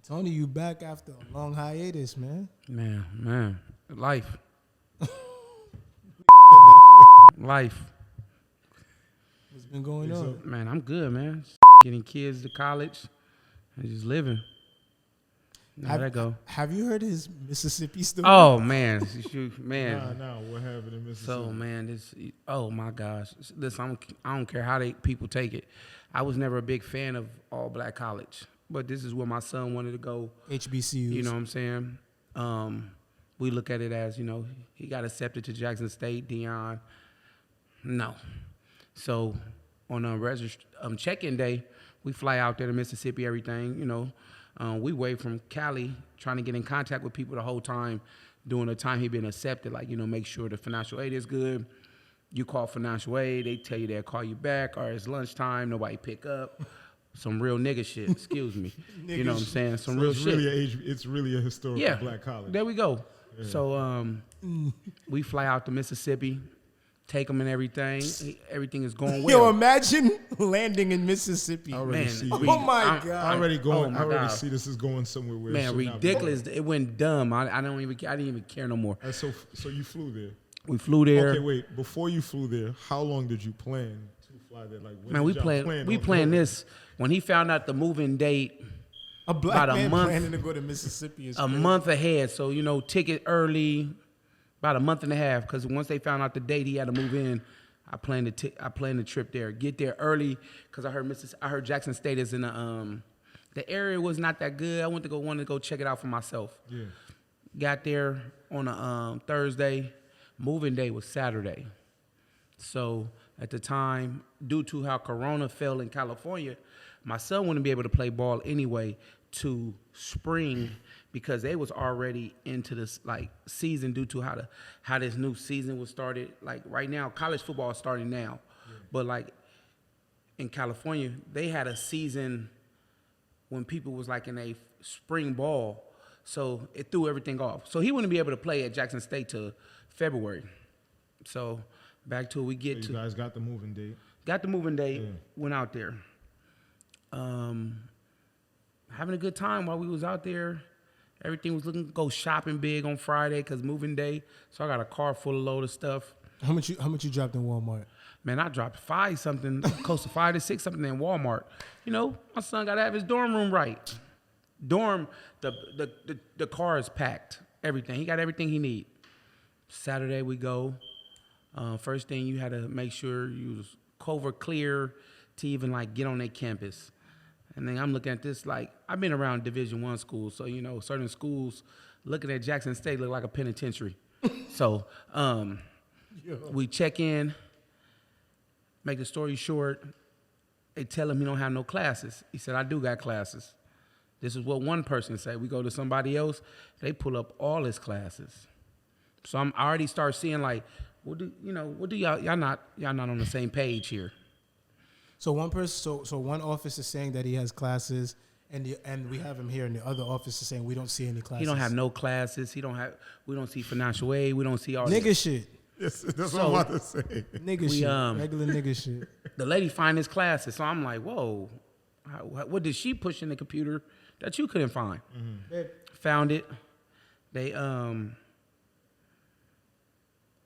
Tony, you back after a long hiatus, man. Man, life. Life. What's been going on? Man, I'm good, man. Getting kids to college and just living. How that go? Have you heard his Mississippi story? Oh man, man. Nah, what happened in Mississippi? So man, oh my gosh, listen, I don't care how people take it. I was never a big fan of all black college, but this is where my son wanted to go. HBCUs. You know what I'm saying? We look at it as, he got accepted to Jackson State, Dion. No. So on a check-in day, we fly out there to Mississippi, everything, we wait from Cali, trying to get in contact with people the whole time during the time he been accepted, make sure the financial aid is good. You call financial aid, they tell you they'll call you back, or it's lunchtime, nobody pick up. Some real nigga shit, excuse me. You know what I'm saying? Some real shit. It's really a historical black college. There we go. Yeah. So we fly out to Mississippi, take them and everything. Everything is going well. Yo, imagine landing in Mississippi. I already see this is going somewhere where man, ridiculous. It went dumb. I didn't even care no more. So you flew there. We flew there. Okay, wait. Before you flew there, how long did you plan to fly there? We planned this when he found out the moving date. A black man planning to go to Mississippi is crazy. Month ahead. So ticket early, about a month and a half. Because once they found out the date he had to move in, I planned the trip there. Get there early because I heard Jackson State is in the area was not that good. I wanted to go check it out for myself. Yeah. Got there on a Thursday. Moving day was Saturday. So at the time, due to how Corona fell in California, my son wouldn't be able to play ball anyway to spring because they was already into this season due to how this new season was started. Like right now, college football is starting now. Yeah. But in California, they had a season when people was in a spring ball. So it threw everything off. So he wouldn't be able to play at Jackson State till February. So back to it, you guys got the moving date. Got the moving date, went out there. Having a good time while we was out there. Everything was looking, go shopping big on Friday because moving day. So I got a car full of load of stuff. How much you dropped in Walmart? Man, I dropped close to $5 to $6 something in Walmart. My son got to have his dorm room right. The car is packed. Everything. He got everything he need. Saturday we go. First thing you had to make sure you was cover clear to even get on their campus. And then I'm looking at this I've been around Division I schools, so certain schools looking at Jackson State look like a penitentiary. So we check in, make the story short, they tell him he don't have no classes. He said, I do got classes. This is what one person said. We go to somebody else, they pull up all his classes. So I already start seeing what do y'all not on the same page here. So one office is saying that he has classes, and we have him here, and the other office is saying we don't see any classes. He don't have no classes. We don't see financial aid. We don't see all nigga shit. Yes, that's what I'm about to say. Nigga shit. Regular nigga shit. The lady find his classes, so I'm like, whoa, what did she push in the computer that you couldn't find? Mm-hmm. Found it. They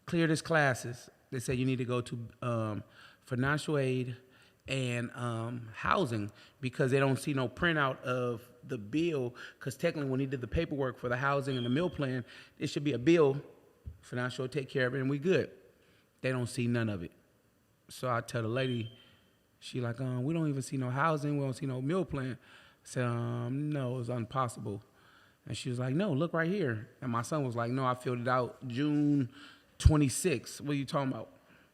cleared his classes. They said you need to go to financial aid and housing because they don't see no printout of the bill because technically when he did the paperwork for the housing and the meal plan, it should be a bill. Financial take care of it and we good. They don't see none of it. So I tell the lady, she we don't even see no housing, we don't see no meal plan. I said, no, it's impossible. And she was like, no, look right here. And my son was like, no, I filled it out June 26th. What are you talking about?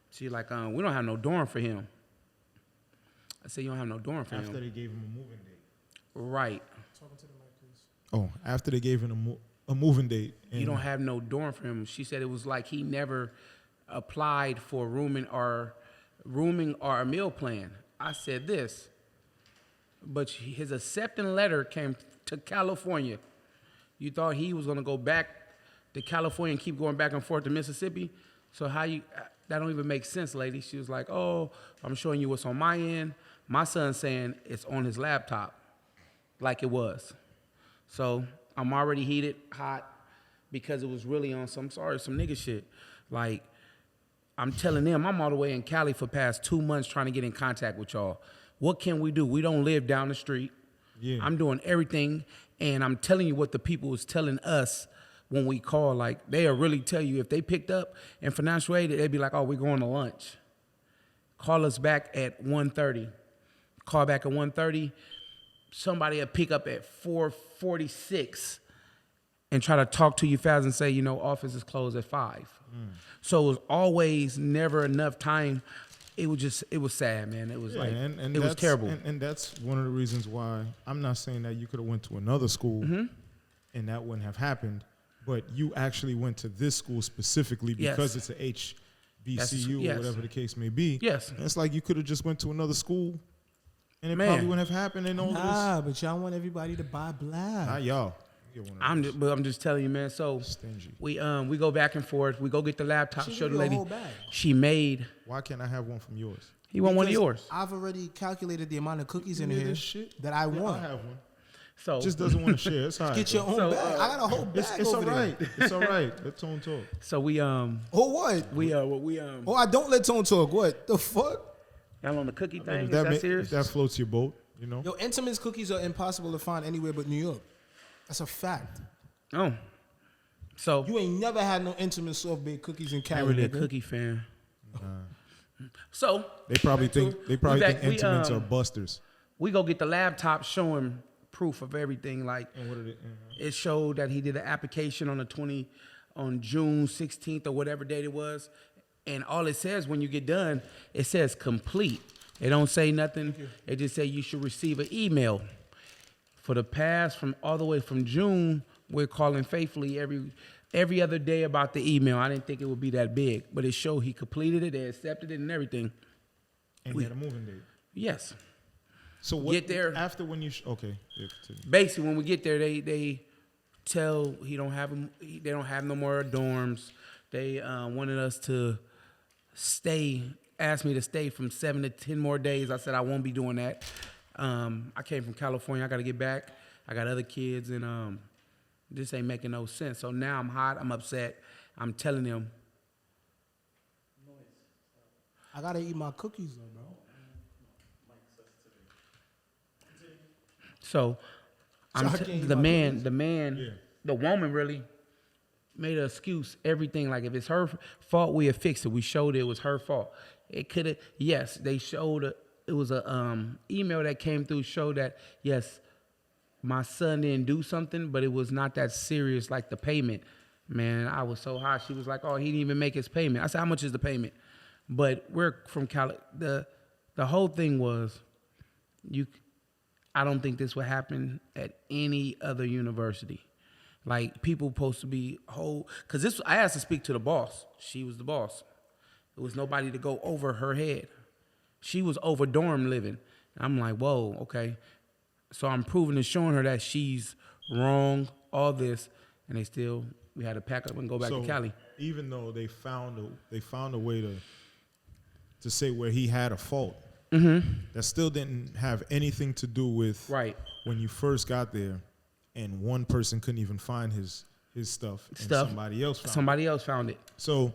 She's like, we don't have no dorm for him. I said, you don't have no dorm for him. After they gave him a moving date. Right. Talking to the mic, please. Oh, after they gave him a moving date. You don't have no dorm for him. She said it was like he never applied for rooming or a meal plan. I said this, but his accepting letter came to California. You thought he was going to go back to California and keep going back and forth to Mississippi? So that don't even make sense, lady. She was like, oh, I'm showing you what's on my end. My son's saying it's on his laptop. like it was. So I'm already heated, hot, because it was really on some nigga shit. Like, I'm telling them, I'm all the way in Cali for past 2 months trying to get in contact with y'all. What can we do? We don't live down the street. Yeah. I'm doing everything, and I'm telling you what the people was telling us when we call. Like, they'll really tell you if they picked up in financial aid, they'd be like, oh, we're going to lunch. Call us back at 1:30. Call back at 1:30. Somebody will pick up at 4:46 and try to talk to you fast and say, you know, office is closed at 5. So it was always never enough time. It was sad, man. It was it was terrible. And that's one of the reasons why I'm not saying that you could have went to another school and that wouldn't have happened, but you actually went to this school specifically because it's a HBCU or whatever the case may be. Yes. And it's like you could have just went to another school and it probably wouldn't have happened and all this. But y'all want everybody to buy black. Not y'all. I'm just telling you, man. So Stingy. we go back and forth. We go get the laptop. She Show the give you a lady. whole bag. She made. Why can't I have one from yours? He want one of Because yours. I've already calculated the amount of cookies in Yeah, here this shit. that I want. I have one. So Just doesn't want to share. It's all right. Get your own So, bag. I got a whole bag It's all over there. right. It's all right. Let Tone talk. so we Oh, what? Oh, I don't let Tone talk. What the fuck? y'all on the cookie thing? If Is that if serious? that floats your boat, you know. Yo, Intimate's cookies are impossible to find anywhere but New York. That's a fact. Oh, so You ain't never had no Intimate soft baked cookies in I'm Cali. really a nigga. cookie fan. So They probably think back- we, Intimates are busters. we go get the laptop showing proof of everything. Like, And what are they? it showed that he did an application on June 16th or whatever date it was. And all it says when you get done, it says complete. It don't say nothing. It just say you should receive an email. For the past, from all the way from June, we're calling faithfully every other day about the email. I didn't think it would be that big, but it showed he completed it, they accepted it and everything. And he had a moving date. Yes. So what? Get there. After when you okay. Yeah, continue. Basically, when we get there, they tell they don't have no more dorms. They wanted us to asked me to stay from 7 to 10 more days. I said I won't be doing that. I came from California. I got to get back. I got other kids, and this ain't making no sense. So now I'm hot. I'm upset. I'm telling them. I gotta eat my cookies though, bro. So So I can't eat the my man, the woman really made an excuse. Everything, like, if it's her fault, we'll fix it. We showed it was her fault. It could have. Yes, they showed it was a email that came through showed that yes, my son didn't do something, but it was not that serious like the payment. Man, I was so hot. She was like, "Oh, he didn't even make his payment." I said, "How much is the payment?" But we're from Cali. The whole thing was, I don't think this would happen at any other university. Like, people supposed to be because this. I asked to speak to the boss. She was the boss. There was nobody to go over her head. She was over dorm living. I'm like, whoa, okay. So I'm proving and showing her that she's wrong, all this, and we had to pack up and go back to Cali. Even though they found a way to say where he had a fault, that still didn't have anything to do with when you first got there, and one person couldn't even find his stuff, and somebody else found it. So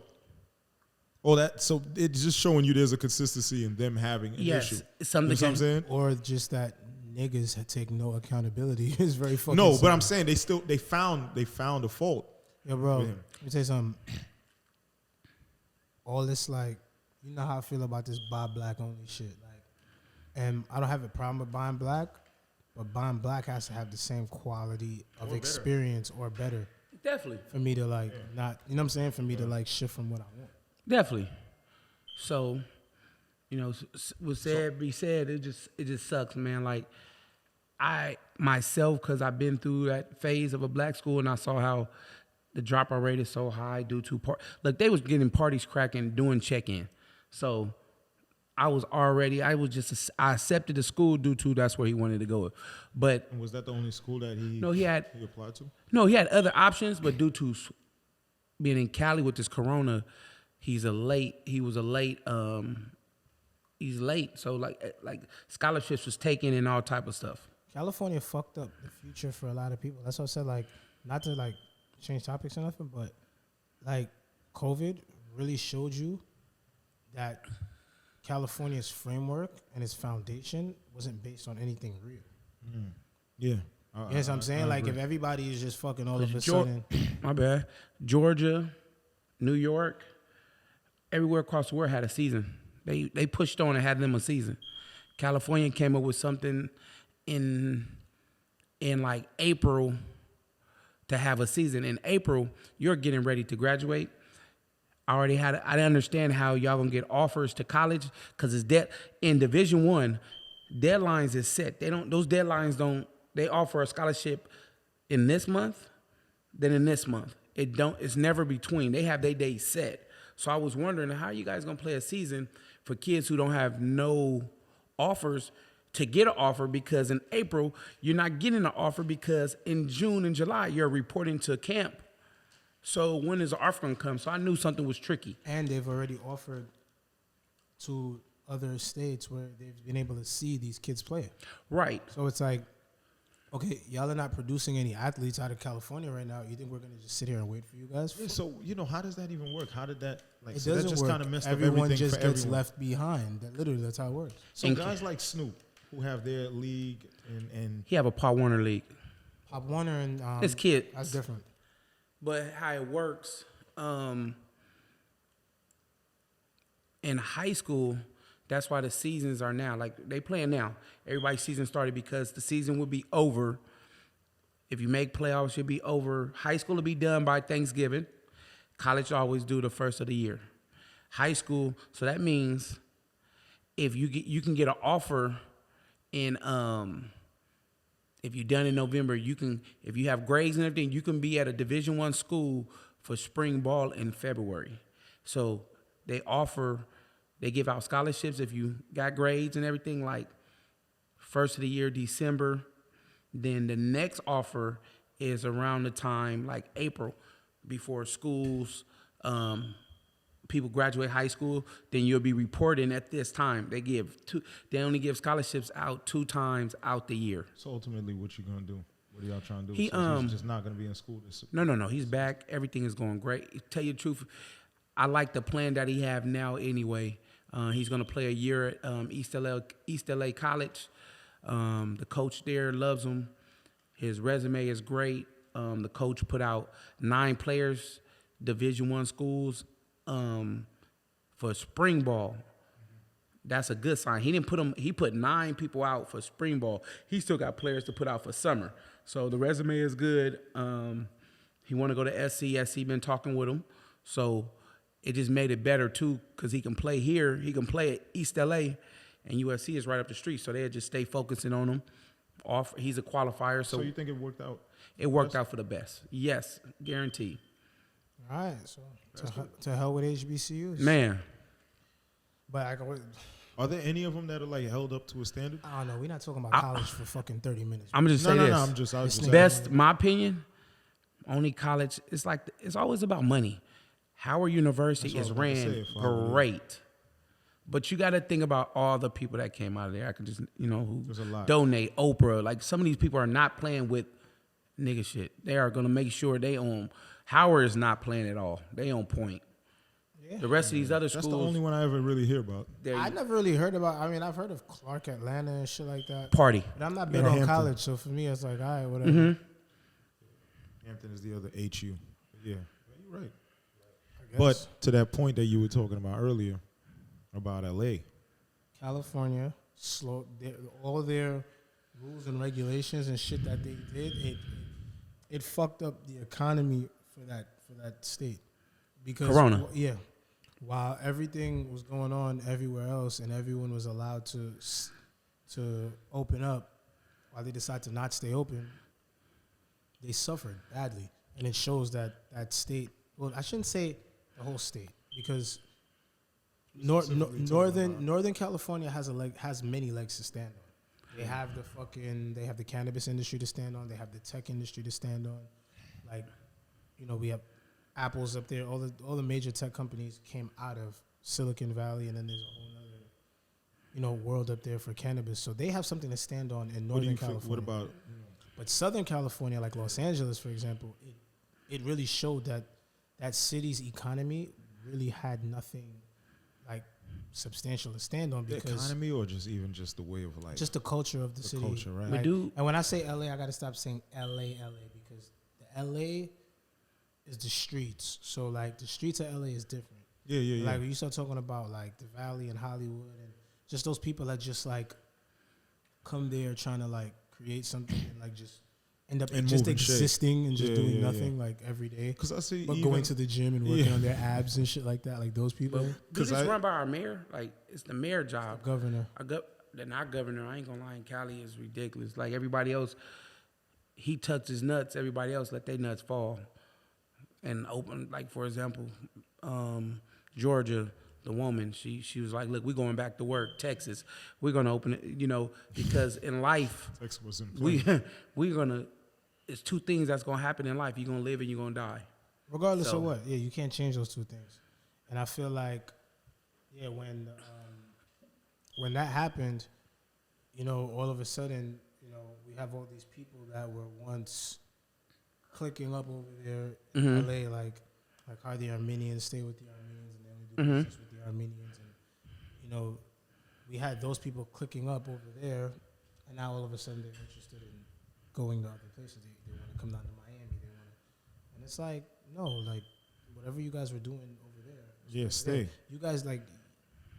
so it's just showing you there's a consistency in them having an issue. Something. You know what I'm saying? Or just that niggas had taken no accountability. It's very fucking No, simple. but I'm saying they found a fault. Yo, bro, with let him. me tell you something. All this, like, you know how I feel about this buy black only shit. Like, and I don't have a problem with buying black, but buying black has to have the same quality of experience or better Definitely. for me to, like, not, you know what I'm saying? For me to, like, shift from what I want. Definitely. So, was said, be said. It just sucks, man. Like, I myself, because I've been through that phase of a black school, and I saw how the dropout rate is so high due to look, they was getting parties cracking, doing check-in. So I accepted the school due to that's where he wanted to go. But And was that the only school that he applied to? No, he had other options, but due to being in Cali with this corona, he's late. So like scholarships was taken and all type of stuff. California fucked up the future for a lot of people. That's what I said. Like, not to like change topics or nothing, but like COVID really showed you that California's framework and its foundation wasn't based on anything real. Yeah. You know what I'm saying? Like, if everybody is just fucking all of a sudden. My bad. Georgia, New York, everywhere across the world had a season. They pushed on and had them a season. California came up with something in like April to have a season. In April, you're getting ready to graduate. I understand how y'all gonna get offers to college because it's in Division I, deadlines is set. Those deadlines don't. They offer a scholarship in this month, then in this month. It's never between. They have their days set. So I was wondering, how are you guys gonna play a season for kids who don't have no offers to get an offer? Because in April, you're not getting an offer because in June and July, you're reporting to camp. So when is the offer gonna come? So I knew something was tricky. And they've already offered to other states where they've been able to see these kids play. Right. So it's like, okay, y'all are not producing any athletes out of California right now. You think we're gonna just sit here and wait for you guys? Yeah, so how does that even work? How did that It doesn't that just work. kind of messed Everyone up everything just for gets everyone. left behind. Literally, that's how it works. So guys like Snoop, who have their league and he have a Pop Warner league. Pop Warner and It's kids. that's different. But how it works, in high school, that's why the seasons are now. Like, they playing now. Everybody's season started because the season will be over. If you make playoffs, you'll be over. High school will be done by Thanksgiving. College always do the first of the year. High school, so that means if you can get an offer in if you're done in November, if you have grades and everything, you can be at a Division I school for spring ball in February. So they give out scholarships if you got grades and everything, like first of the year, December. Then the next offer is around the time, like April, before schools, people graduate high school. Then you'll be reporting at this time. They only give scholarships out 2 times out the year. So ultimately, what you gonna do? What are y'all trying to do? He's just not gonna be in school this. No. He's back. Everything is going great. Tell you the truth, I like the plan that he have now. Anyway, he's gonna play a year at East LA College. The coach there loves him. His resume is great. The coach put out 9 players, Division I schools, for spring ball. That's a good sign. He put 9 people out for spring ball. He still got players to put out for summer. So the resume is good. He want to go to SC. SC been talking with him. So it just made it better too, because he can play here. He can play at East LA, and USC is right up the street. So they'll just stay focusing on him. He's a qualifier. So you think it worked out? It worked out for the best. Yes, guaranteed. All right, so to hell with HBCUs, Man. But Are there any of them that are like held up to a standard? I don't know. We're not talking about college for fucking 30 minutes. I'm just say this. No. I was just Best, my opinion. Only college. It's always about money. Howard University is ran great, but you got to think about all the people that came out of there. I could just who donate. Oprah. Like, some of these people are not playing with nigga shit. They are gonna make sure they own. Howard is not playing at all. They on point. Yeah. The rest of these other schools. That's the only one I ever really hear about. I never really heard about. I mean, I've heard of Clark Atlanta and shit like that. Party. But I'm not big on college, so for me, it's like, all right, whatever. Mm-hmm. Hampton is the other HU. Yeah, you're right. But to that point that you were talking about earlier about LA, California all their rules and regulations and shit that they did. It fucked up the economy for that state because Corona. Yeah, while everything was going on everywhere else and everyone was allowed to open up, while they decided to not stay open, they suffered badly, and it shows that state. Well, I shouldn't say the whole state, because Northern California has many legs to stand on. They have the cannabis industry to stand on. They have the tech industry to stand on. Like, we have Apple's up there. All the major tech companies came out of Silicon Valley, and then there's a whole world up there for cannabis. So they have something to stand on in Northern California. What about? But Southern California, like Los Angeles, for example, it really showed that city's economy really had nothing like substantial to stand on, because the economy, or just the way of life, just the culture of the city. Culture, right? Like, and when I say LA, I got to stop saying LA, because the LA is the streets. So like the streets of LA is different. Yeah. Like when you start talking about like the Valley and Hollywood and just those people that just like come there trying to like create something and like just end up and just existing and just doing nothing like every day. Because I see, but going to the gym and working on their abs and shit like that, like those people. Because it's run by our mayor. Like it's the mayor job. The governor. Our governor. I ain't gonna lie. In Cali is ridiculous. Like everybody else, he tucks his nuts. Everybody else let their nuts fall and open. Like for example, Georgia. The woman, she was like, look, we're going back to work. Texas, we're gonna open it, because in life, Texas was in we're gonna. It's two things that's gonna happen in life. You're gonna live and you're gonna die. Regardless of what, you can't change those two things. And I feel like, when that happened, all of a sudden, we have all these people that were once clicking up over there in LA, like how the Armenians stay with the Armenians and they only do business with the Armenians, and we had those people clicking up over there, and now all of a sudden they're interested in going to other places. They want to come down to Miami. And it's like, no, like whatever you guys were doing over there. Stay. You guys, like,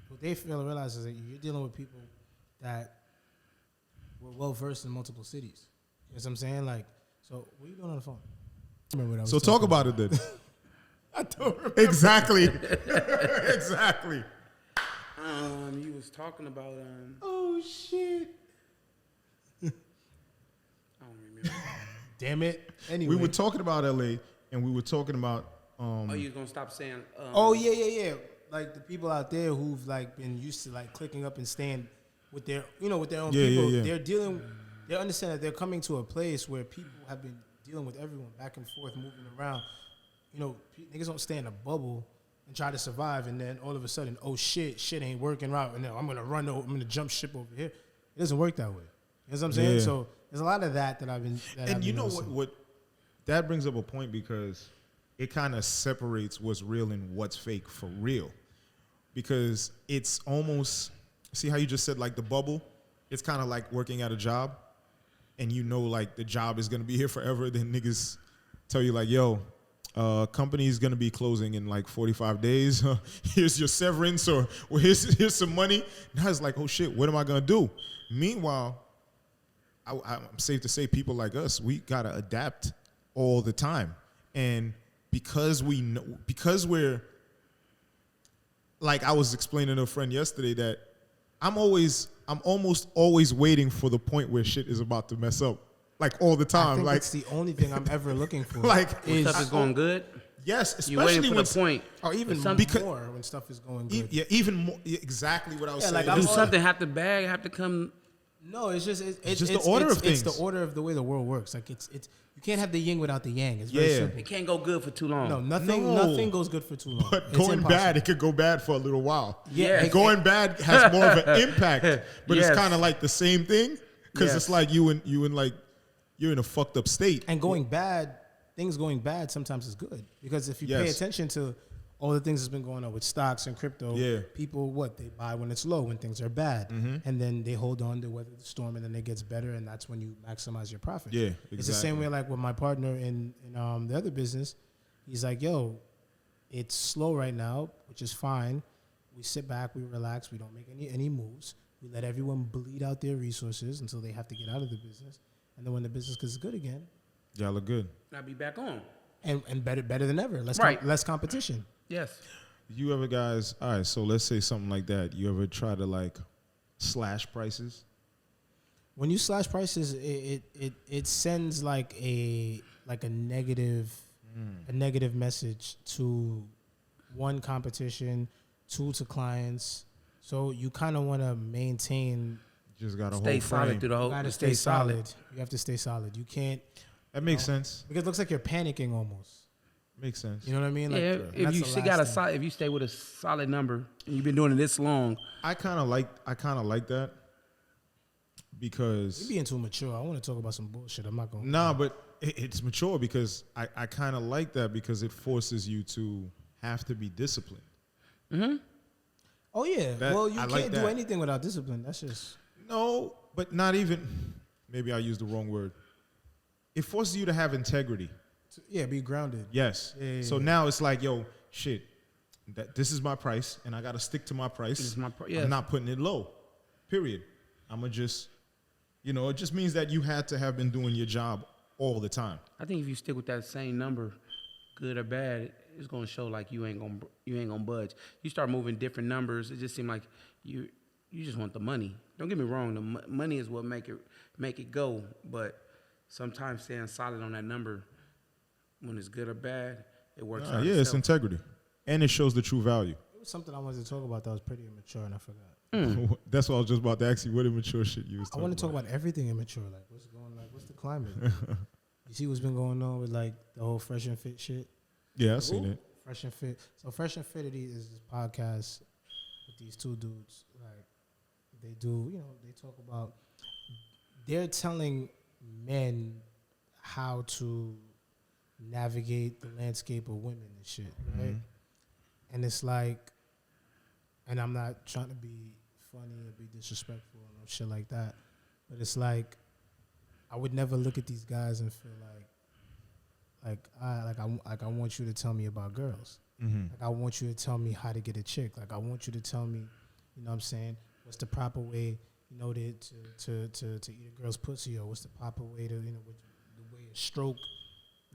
what they fail to realize is that you're dealing with people that were well versed in multiple cities. You know what I'm saying? Like, so what are you doing on the phone? Remember what I was so talk about it then. I don't remember. Exactly. Exactly. You was talking about oh shit. I don't remember. Damn it. Anyway, we were talking about LA, and we were talking about. Oh, you gonna stop saying? Yeah. Like the people out there who've like been used to like clicking up and staying with their, with their own people. Yeah. They understand that they're coming to a place where people have been dealing with everyone back and forth, moving around. Niggas don't stay in a bubble and try to survive, and then all of a sudden, oh shit ain't working out, and then I'm gonna jump ship over here. It doesn't work that way. You know what I'm saying? Yeah. So there's a lot of that I've been. And you know what? That brings up a point, because it kind of separates what's real and what's fake for real, because it's almost, see how you just said like the bubble. It's kind of like working at a job, and like the job is gonna be here forever. Then niggas tell you like, yo, company's gonna be closing in like 45 days. Here's your severance, or here's some money. Now it's like, oh shit, what am I gonna do? Meanwhile, I'm safe to say people like us, we gotta adapt all the time, and because we're like, I was explaining to a friend yesterday that I'm almost always waiting for the point where shit is about to mess up. Like all the time. I think like that's the only thing I'm ever looking for. Like when stuff is going good. Yes, especially you waiting for the point, or even more when stuff is going good. Even more. Exactly what I was saying. Like do something have to come? No, it's just the order of things. It's the order of the way the world works. Like it's you can't have the yin without the yang. It's very simple. It can't go good for too long. No, nothing goes good for too long. But going bad, it could go bad for a little while. Yeah, and going bad has more of an impact, but it's kind of like the same thing, because it's like you're in a fucked up state. And things going bad sometimes is good, because if you pay attention to all the things that's been going on with stocks and crypto, people, they buy when it's low, when things are bad, and then they hold on to weather the storm, and then it gets better, and that's when you maximize your profit. Yeah, exactly. It's the same way like with my partner in the other business. He's like, yo, it's slow right now, which is fine. We sit back, we relax, we don't make any moves. We let everyone bleed out their resources until they have to get out of the business. And then when the business gets good again, y'all look good. I'll be back on. And better than ever. Less competition. Yes. You ever guys, all right, so let's say something like that. You ever try to like slash prices? When you slash prices, it sends like a negative message to one, competition, two, to clients. So you kind of want to maintain. Just gotta stay solid through the whole. You gotta stay solid. You have to stay solid. You can't. That makes sense. Because it looks like you're panicking almost. Makes sense. You know what I mean? Like, Yeah, if you if you stay with a solid number and you've been doing it this long, I kind of like that because you're being too mature. I want to talk about some bullshit. I'm not going. Nah, but it's mature because I kind of like that because it forces you to have to be disciplined. Mm-hmm. Oh yeah. Well, you can't do anything without discipline. That's just no, but not even. Maybe I used the wrong word. It forces you to have integrity. Yeah, be grounded. Yes. Yeah, so now it's like, yo, shit. This is my price, and I gotta stick to my price. This is my I'm not putting it low. Period. I'ma just, it just means that you had to have been doing your job all the time. I think if you stick with that same number, good or bad, it's gonna show like you ain't gonna budge. You start moving different numbers, it just seems like you just want the money. Don't get me wrong, the money is what make it go. But sometimes staying solid on that number, when it's good or bad, it works out. Yeah, it's integrity, and it shows the true value. It was something I wanted to talk about that was pretty immature, and I forgot. That's what I was just about to ask you. What immature shit you was talking about? I want to talk about everything immature. Like what's the climate? You see what's been going on with like the whole Fresh and Fit shit? Yeah, I've seen it. Fresh and Fit. So Fresh and Fitity is this podcast with these two dudes. Like they do, they talk about. They're telling men how to navigate the landscape of women and shit, right? Mm-hmm. And it's like, and I'm not trying to be funny or be disrespectful or shit like that, but it's like, I would never look at these guys and feel I want you to tell me about girls. Mm-hmm. Like I want you to tell me how to get a chick. Like I want you to tell me, you know what I'm saying, what's the proper way, to eat a girl's pussy, or what's the proper way to, the way to stroke.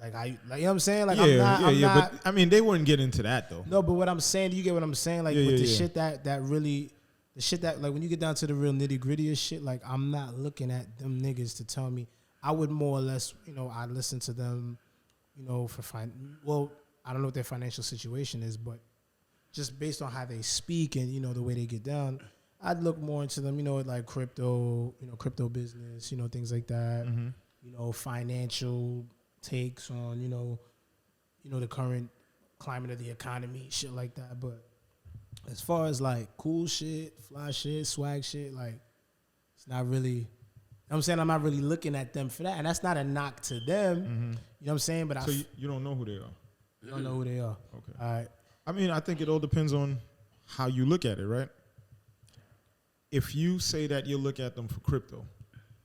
You know what I'm saying? Like I'm not. But I mean, they wouldn't get into that though. No, but what I'm saying, do you get what I'm saying? Like with the shit that really, the shit that like when you get down to the real nitty gritty of shit, like I'm not looking at them niggas to tell me. I would more or less, I listen to them, for well, I don't know what their financial situation is, but just based on how they speak and the way they get down, I'd look more into them, like crypto, crypto business, things like that, financial takes on, the current climate of the economy, shit like that. But as far as like cool shit, fly shit, swag shit, like it's not really, I'm saying I'm not really looking at them for that. And that's not a knock to them. Mm-hmm. You know what I'm saying? But so you don't know who they are? You don't know who they are. Okay. All right. I mean, I think it all depends on how you look at it, right? If you say that you look at them for crypto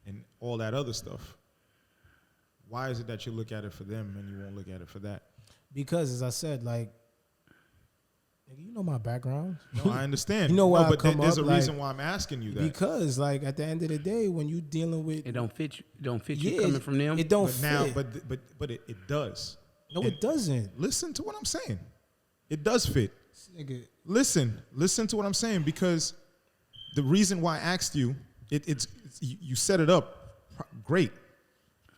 and all that other stuff, why is it that you look at it for them and you won't look at it for that? Because, as I said, like, you know my background. No, I understand. You know why? But there's a reason why I'm asking you that. Because, like, at the end of the day, when you dealing with, it don't fit you. It don't fit you coming from them. It don't fit. Now, but it does. No, it doesn't. Listen to what I'm saying. It does fit. Nigga. Listen to what I'm saying, because the reason why I asked you, you set it up great.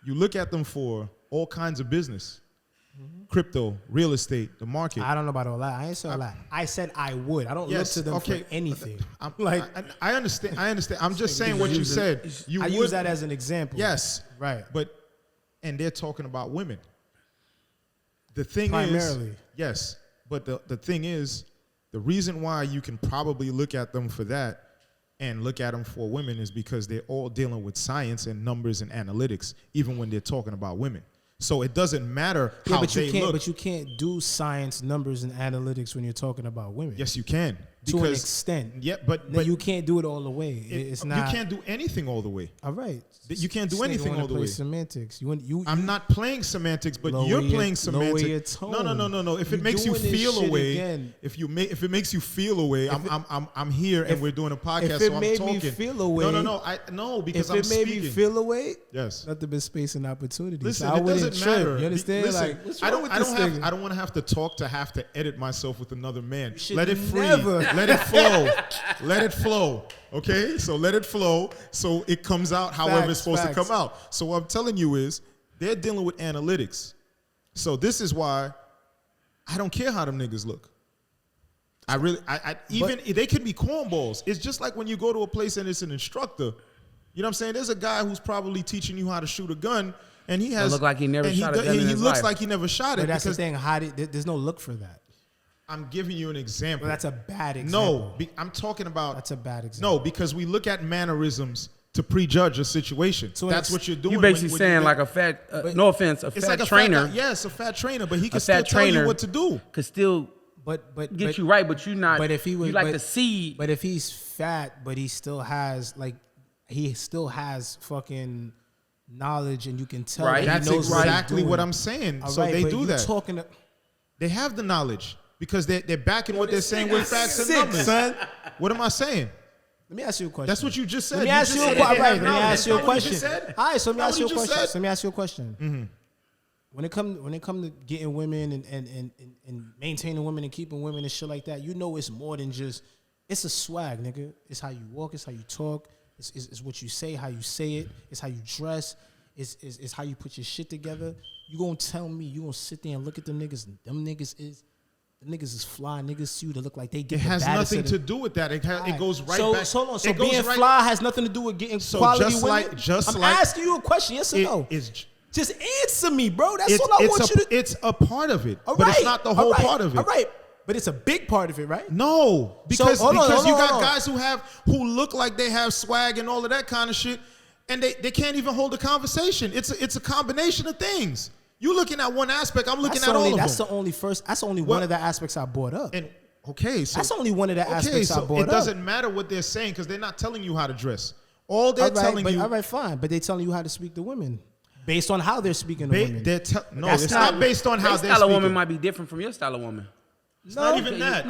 You look at them for all kinds of business. Mm-hmm. Crypto, real estate, the market. I don't know about all that. I ain't said all that. I said I would. I don't look to them for anything. I understand. I'm just saying what you said. I use that as an example. Yes. Right. And they're talking about women. The thing primarily. Is, yes. But the thing is, the reason why you can probably look at them for that and look at them for women is because they're all dealing with science and numbers and analytics, even when they're talking about women. So it doesn't matter how they look. But you can't do science, numbers, and analytics when you're talking about women. Yes, you can. To an extent. Yeah, but you can't do it all the way. It's not. You can't do anything all the way. All right. You can't do anything all the way. Semantics. I'm not playing semantics, but you're playing semantics. No. If it makes you feel a way, if it makes you feel a way, I'm here and we're doing a podcast. If it made me feel a way, no, because I'm speaking. If it made me feel a way, yes, nothing but space and opportunity. Listen, so it doesn't matter. You understand? Listen, I don't want to have to talk to have to edit myself with another man. Let it free. Let it flow. Let it flow. Okay? So let it flow so it comes out however it's supposed to come out. So what I'm telling you is they're dealing with analytics. So this is why I don't care how them niggas look. They can be cornballs. It's just like when you go to a place and it's an instructor You know what I'm saying? There's a guy who's probably teaching you how to shoot a gun, and he has. Look like he never shot a gun in his life. He looks like he never shot it. But that's the thing. There's no look for that. I'm giving you an example. Well, that's a bad example. No, I'm talking about. That's a bad example. No, because we look at mannerisms to prejudge a situation. So that's what you're doing. You're basically saying like a fat, no offense, a fat trainer. Yes, a fat trainer, but he can still tell you what to do. Could still get you right, but you not. But if he was, you like to see. But if he's fat, but he still has fucking knowledge, and you can tell. Right. That's exactly what I'm saying. So they do that. They have the knowledge because they're backing what they're saying with facts and numbers. Son. What am I saying? Let me ask you a question. That's what you just said. Let me ask you a question. Let me ask you a question. All right, so let me ask you a question. So let me ask you a question. Mm-hmm. When it come to getting women and maintaining women and keeping women and shit like that, you know it's more than just. It's a swag, nigga. It's how you walk. It's how you talk. It's what you say, how you say it. It's how you dress. It's how you put your shit together. You gonna tell me you gonna sit there and look at them niggas and them niggas is fly. Niggas see you to look like they get. It has nothing to do with that. It goes right back. So hold on. So being fly has nothing to do with getting quality women. I'm asking you a question. Yes or no? Just answer me, bro. That's all I want you to. It's a part of it, but it's not the whole part of it. All right. But it's a big part of it, right? No, because you got guys who look like they have swag and all of that kind of shit, and they can't even hold a conversation. It's a combination of things. You looking at one aspect, I'm looking at all of them. That's the only one of the aspects I brought up. So that's only one of the aspects I brought up. It doesn't matter what they're saying because they're not telling you how to dress. All they're telling you. All right, fine, but they're telling you how to speak to women. Based on how they're speaking to women. It's not based on how they're speaking. Their style of woman might be different from your style of woman. It's not even that.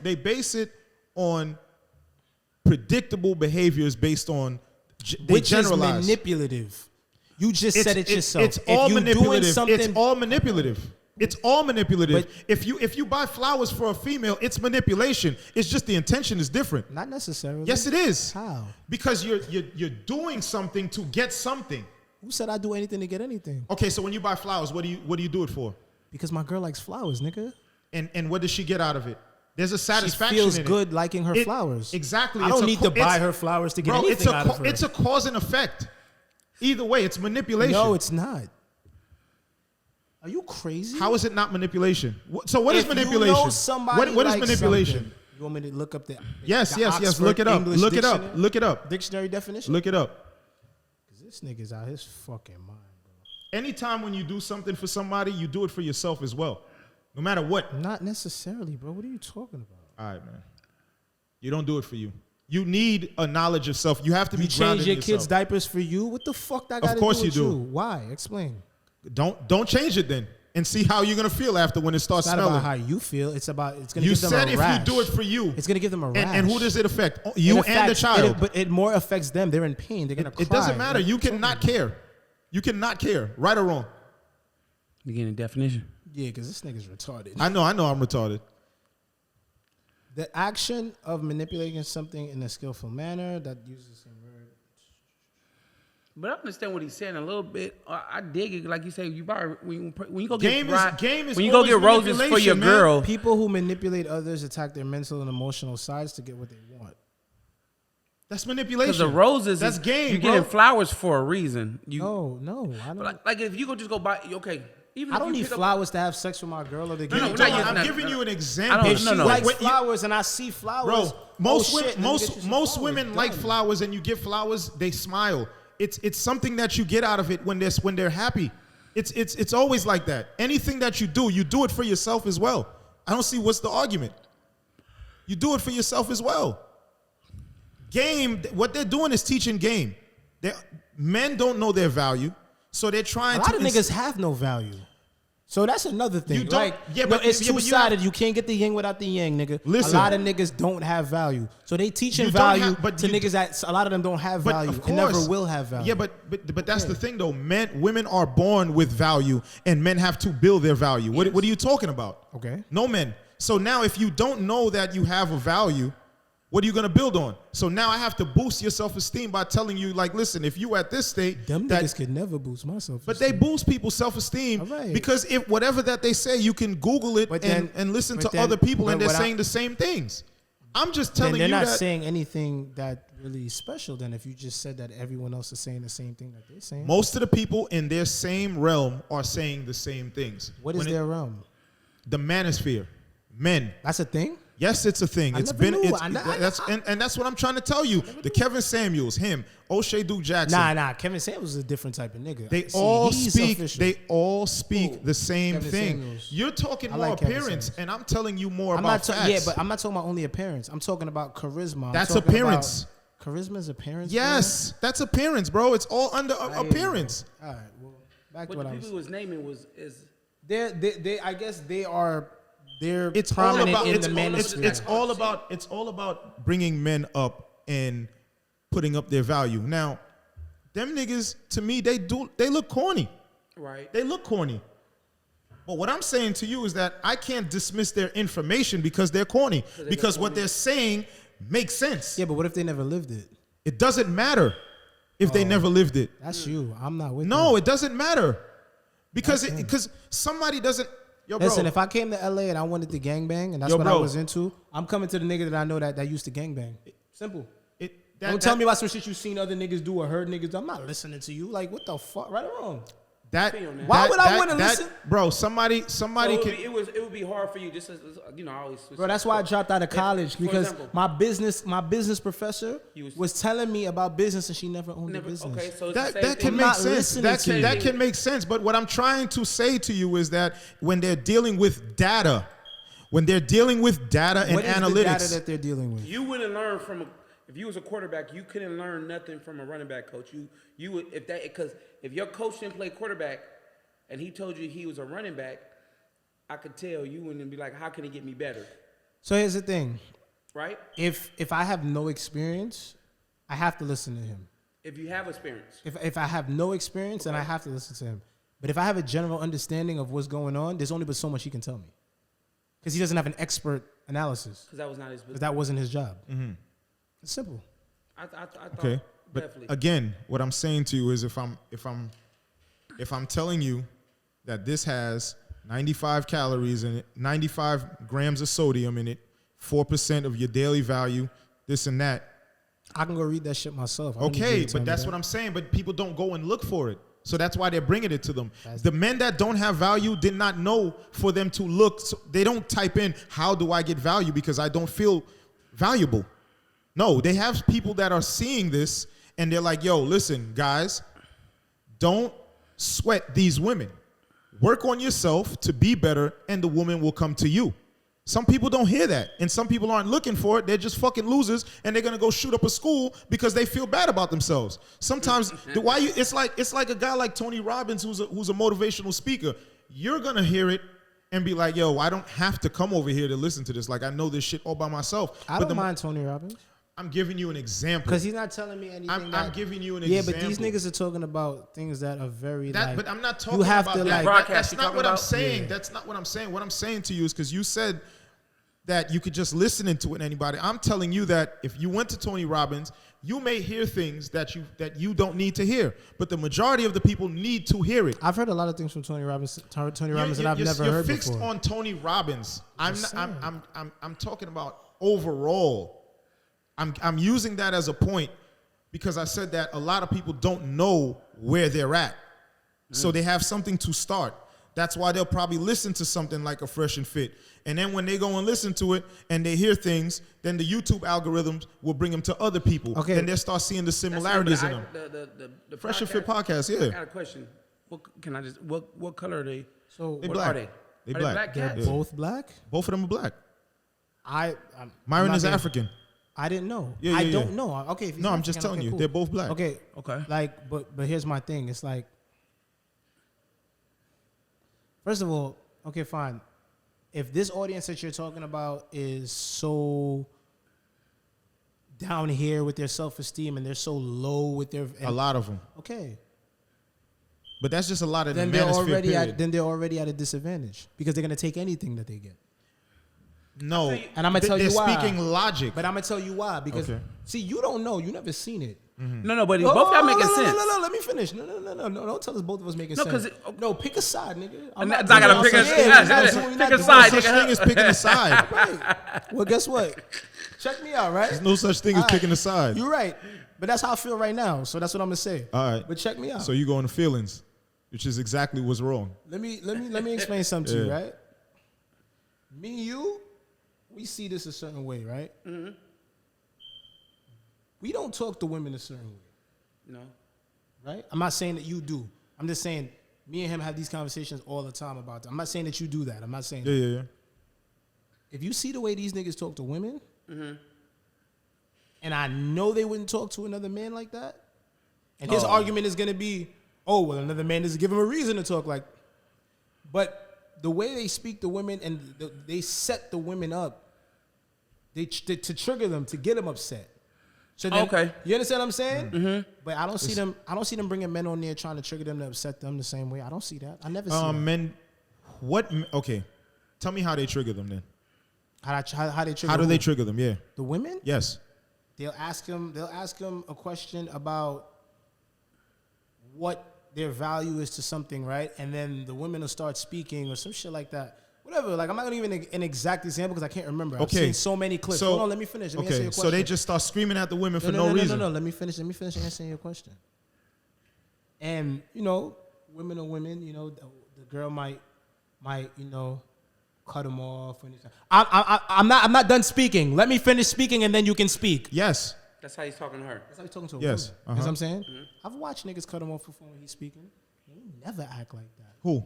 They base it on predictable behaviors based on which is manipulative. You just said it yourself. It's all manipulative. It's all manipulative. It's all manipulative. But if you buy flowers for a female, it's manipulation. It's just the intention is different. Not necessarily. Yes, it is. How? Because you're doing something to get something. Who said I do anything to get anything? Okay, so when you buy flowers, what do you do it for? Because my girl likes flowers, nigga. And what does she get out of it? There's a satisfaction. She feels good liking her flowers. Exactly. I don't need to buy her flowers to get anything out of her. It's a cause and effect. Either way, it's manipulation. No, it's not. Are you crazy? How is it not manipulation? So what is manipulation? You know somebody what is manipulation? You want me to look up the Yes. Look it up. Look it up. Dictionary definition? Look it up. Because this nigga's out his fucking mind, bro. Anytime when you do something for somebody, you do it for yourself as well. No matter what. Not necessarily, bro. What are you talking about? All right, man. You don't do it for you. You need a knowledge of self. You have to be grounded in yourself. You change your kids' diapers for you? What the fuck that got to do with you? Of course you do. Why? Explain. Don't change it then, and see how you're gonna feel after when it starts smelling. It's not about how you feel. It's gonna give them a rash. You said if you do it for you, it's gonna give them a rash. And who does it affect? You and the child. But it more affects them. They're in pain. They're gonna cry. It doesn't matter. You cannot care. You cannot care, right or wrong. You getting a definition? Yeah, because this nigga's retarded. I know I'm retarded. The action of manipulating something in a skillful manner that uses the same word. But I understand what he's saying a little bit. I dig it, like you say. You buy when you go get roses for your girl. People who manipulate others attack their mental and emotional sides to get what they want. That's manipulation. Because the roses, that's game. You're getting flowers for a reason. No, I don't. Like if you go just go buy, okay. I don't need flowers to have sex with my girl or to get. I'm giving you an example. If she likes flowers and I see flowers, bro, most women like flowers, and you give flowers, they smile. It's something that you get out of it when they're happy. It's always like that. Anything that you do it for yourself as well. I don't see what's the argument. You do it for yourself as well. Game, what they're doing is teaching game. Men don't know their value. So they're trying to. A lot of niggas have no value. So that's another thing. It's two-sided. You can't get the yin without the yang, nigga. Listen, a lot of niggas don't have value. So they teaching value to niggas that a lot of them don't have value and never will have value. Yeah, but that's the thing though. Women are born with value, and men have to build their value. Yes. What are you talking about? Okay. No men. So now if you don't know that you have a value, what are you going to build on? So now I have to boost your self-esteem by telling you, like, listen, if you at this state... Them niggas can never boost my self-esteem. But they boost people's self-esteem because if whatever that they say, you can Google it and listen to other people and they're saying the same things. I'm just telling you that... They're not saying anything that really special then if you just said that everyone else is saying the same thing that they're saying? Most of the people in their same realm are saying the same things. What is their realm? The Manosphere. Men. That's a thing? Yes, it's a thing. It's been knew. That's what I'm trying to tell you. The Kevin Samuels, him, O'Shea Duke Jackson. Nah. Kevin Samuels is a different type of nigga. They all speak the same Kevin thing. Samuels. You're talking more like Kevin appearance, Samuels. and I'm telling you more about facts. Yeah, but I'm not talking about only appearance. I'm talking about charisma. That's appearance. Charisma is appearance. Yes, that's appearance, bro. It's all under appearance. All right. Well, back to What what the I people was. was naming is They I guess they are. They're It's all prominent about in it's the all, manosphere. it's all about bringing men up and putting up their value. Now, them niggas to me they look corny. right. They look corny. But what I'm saying to you is that I can't dismiss their information because they're corny. Because what they're saying makes sense. Yeah, but what if they never lived it? It doesn't matter if they never lived it. That's you. I'm not with No, you. it doesn't matter. Because somebody doesn't. Yo, bro. Listen, if I came to LA and I wanted to gangbang and that's what I was into, I'm coming to the nigga that I know that used to gangbang. Simple. Don't tell me about some shit you seen other niggas do or heard niggas do. I'm not listening to you. Like, what the fuck? Right or wrong? Why would I want to listen? Bro, somebody can. It would be hard for you. Just as, I always. Bro, that's why I dropped out of college because my business professor was telling me about business and she never owned a business. Okay, so that can make sense. That can make sense. But what I'm trying to say to you is that when they're dealing with data, and analytics, what is the data that they're dealing with? You wouldn't learn from if you was a quarterback, you couldn't learn nothing from a running back coach. You would because if your coach didn't play quarterback and he told you he was a running back, I could tell you wouldn't be like, how can he get me better? So here's the thing. Right? If I have no experience, I have to listen to him. If you have experience. If I have no experience, then I have to listen to him. But if I have a general understanding of what's going on, there's only but so much he can tell me. Because he doesn't have an expert analysis. Because that was not his business. Because that wasn't his job. Mm-hmm. It's simple. I thought okay. But definitely. Again, what I'm saying to you is if I'm telling you that this has 95 calories in it, 95 grams of sodium in it, 4% of your daily value, this and that. I can go read that shit myself. Okay, but that's what I'm saying. But people don't go and look for it. So that's why they're bringing it to them. The men that don't have value did not know for them to look. So they don't type in, how do I get value because I don't feel valuable. No, they have people that are seeing this and they're like, yo, listen, guys, don't sweat these women. Work on yourself to be better and the woman will come to you. Some people don't hear that, and some people aren't looking for it. They're just fucking losers, and they're gonna go shoot up a school because they feel bad about themselves. Sometimes, it's like a guy like Tony Robbins, who's a motivational speaker. You're gonna hear it and be like, "Yo, I don't have to come over here to listen to this. Like, I know this shit all by myself." I don't mind Tony Robbins. I'm giving you an example because he's not telling me anything. I'm giving you an example. Yeah, but these niggas are talking about things that are very. But I'm not talking about that. That's not what I'm saying. Yeah. That's not what I'm saying. What I'm saying to you is because you said that you could just listen into it. Anybody, I'm telling you that if you went to Tony Robbins, you may hear things that you don't need to hear, but the majority of the people need to hear it. I've heard a lot of things from Tony Robbins that I've never heard before. You're fixed on Tony Robbins. I'm talking about overall. I'm using that as a point because I said that a lot of people don't know where they're at. So they have something to start. That's why they'll probably listen to something like a Fresh and Fit. And then when they go and listen to it and they hear things, then the YouTube algorithms will bring them to other people. Okay. Then they'll start seeing the similarities in them. The Fresh and Fit podcast, yeah. I got a question. What color are they? So they black. Are they? They black. They're both black? Both of them are black. Myron is African. I didn't know. Yeah, I don't know. Okay. If no, I'm just telling you. Cool. They're both black. Okay. Like, but here's my thing. It's like, first of all, okay, fine. If this audience that you're talking about is so down here with their self-esteem and they're so low with their... a lot of them. Okay. But that's just a lot of then they're already at a disadvantage because they're going to take anything that they get. No. And I'm going to tell you why. They're speaking logic. But I'm going to tell you why. Because, see, you don't know. You never seen it. No, but both y'all making sense. No, let me finish. No, don't tell us both of us making sense. No, pick a side, nigga. I gotta pick a side. Such thing as picking a side. Right. Well, guess what? Check me out, right? There's no such thing as picking a side. You're right, but that's how I feel right now. So that's what I'm gonna say. All right. But check me out. So you go into feelings, which is exactly what's wrong. Let me explain something to you, right? Me and you, we see this a certain way, right? Mm-hmm. We don't talk to women a certain way. No. Right? I'm not saying that you do. I'm just saying me and him have these conversations all the time about that. I'm not saying that you do that. I'm not saying that. Yeah. If you see the way these niggas talk to women, and I know they wouldn't talk to another man like that, and his argument is going to be, oh, well, another man doesn't give him a reason to talk like. But the way they speak to women and they set the women up to trigger them, to get them upset. So then, okay, you understand what I'm saying? Mm-hmm. But I don't see them. I don't see them bringing men on there trying to trigger them to upset them the same way. I don't see that. I never see that. Men. What? Okay, tell me how they trigger them then. How they trigger? How do they trigger them? Yeah. The women? Yes. They'll ask him a question about what their value is to something, right? And then the women will start speaking or some shit like that. Whatever. Like, I'm not going to give an exact example because I can't remember. I've seen so many clips. So, hold on, let me finish. Let me answer your question. So they just start screaming at the women for no reason. No. Let me finish answering your question. And, women are women. The girl might cut them off. I'm not done speaking. Let me finish speaking and then you can speak. Yes. That's how he's talking to her. That's how he's talking to her. Yes. You know what I'm saying? Mm-hmm. I've watched niggas cut him off before when he's speaking. They never act like that. Who?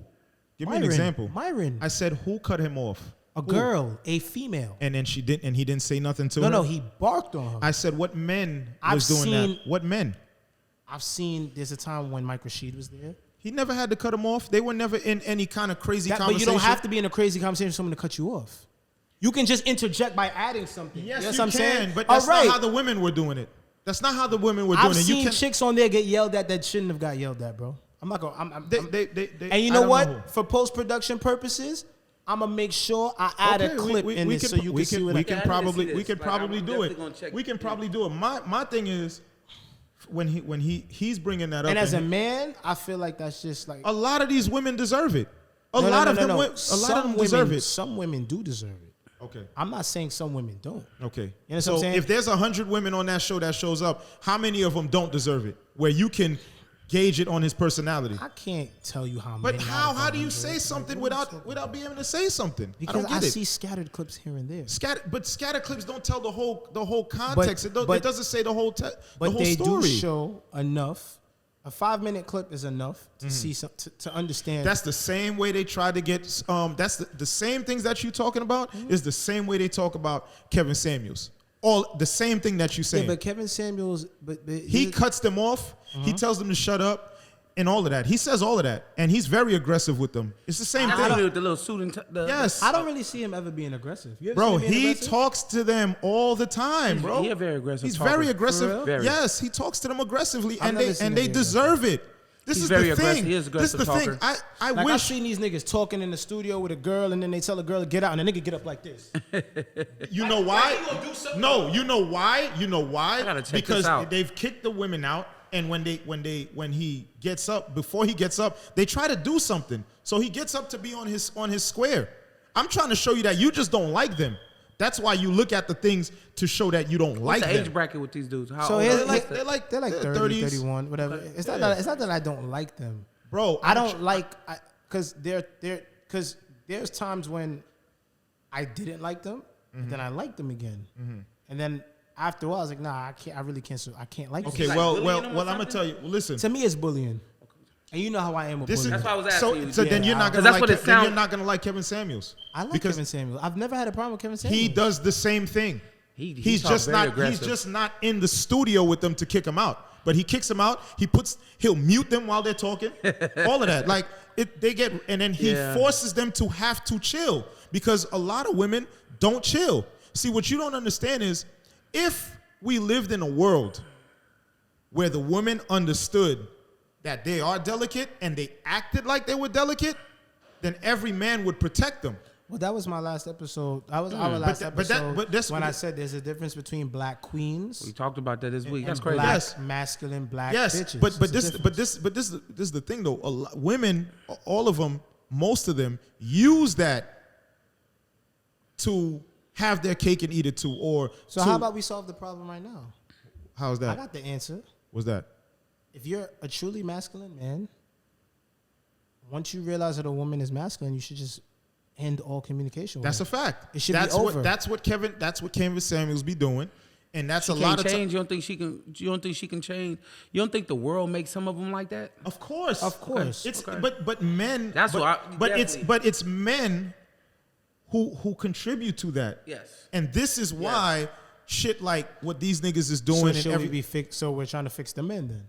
Give me an example. Myron. I said, who cut him off? A girl, a female. And then she didn't, and he didn't say nothing to her? No, he barked on her. I said, what men was doing that? What men? I've seen, there's a time when Mike Rashid was there. He never had to cut him off. They were never in any kind of crazy conversation. But you don't have to be in a crazy conversation for someone to cut you off. You can just interject by adding something. Yes, you know you I'm can, saying? but that's not how the women were doing it. That's not how the women were doing it. I've seen chicks on there get yelled at that shouldn't have got yelled at, bro. I'm not going to. And you know what? For post-production purposes, I'm going to make sure I add a clip in this so you can see what we can probably do it. We can probably do it. My thing is, when he's bringing that up. And as a man, I feel like that's just like. A lot of these women deserve it. A lot of them deserve it. Some women do deserve it. Okay. I'm not saying some women don't. Okay. You know so what I'm saying? If there's 100 women on that show that shows up, how many of them don't deserve it? Where you can gauge it on his personality. I can't tell you how many. But how do you say something without being able to say something? Because I see scattered clips here and there. Scattered clips don't tell the whole context. It doesn't say the whole story. But they do show enough. A 5-minute clip is enough to see to understand. That's the same way they try to get. That's the same things that you're talking about is the same way they talk about Kevin Samuels. All the same thing that you're saying. Yeah, but Kevin Samuels, but he cuts them off. He tells them to shut up. And all of that. He says all of that. And he's very aggressive with them. It's the same thing. With the little suit and yes. I don't really see him ever being aggressive. Bro, he talks to them all the time, bro. He's a very aggressive He's talker. very aggressive. Very. Yes, he talks to them aggressively, and they deserve it. This is the thing. He is aggressive this is the thing. I wish. I've seen these niggas talking in the studio with a girl, and then they tell a girl to get out, and the nigga get up like this. You know why? No, you know why? I gotta check because this out. They've kicked the women out. And when he gets up, before he gets up, they try to do something. So he gets up to be on his square. I'm trying to show you that you just don't like them. That's why you look at the things to show that you don't like them. What's the age bracket with these dudes? How old are they? They're like 30, 31, whatever. Okay. It's not that I don't like them, bro. I don't like because there's times when I didn't like them, but then I liked them again, and then. After a while, I was like, nah, I really can't. I can't like this. Okay, well, I'm gonna tell you. Well, listen. To me, it's bullying, and you know how I am with bullying. That's why I was asking you. So then you're not gonna like. Then you're not gonna like Kevin Samuels. I like Kevin Samuels. I've never had a problem with Kevin Samuels. He does the same thing. He's just not. Aggressive. He's just not in the studio with them to kick him out. But he kicks them out. He'll mute them while they're talking. All of that, like they get, and then he forces them to have to chill because a lot of women don't chill. See, what you don't understand is. If we lived in a world where the women understood that they are delicate and they acted like they were delicate, then every man would protect them. Well, that was my last episode. That was our last episode. But when I said there's a difference between black queens. We talked about that this week. And That's crazy. Black, masculine black bitches. But this is the thing though. Women, all of them, most of them use that to have their cake and eat it too. Or so how about we solve the problem right now? How's that? I got the answer. What's that? If you're a truly masculine man, once you realize that a woman is masculine, you should just end all communication. That's a fact. It should be over. That's what Kevin Samuels be doing, and that's she a lot of change. You don't think she can? You don't think she can change? You don't think the world makes some of them like that? Of course. It's okay. but men. That's but it's men who contribute to that. Yes. And this is why shit like what these niggas is doing. So we're trying to fix the men then.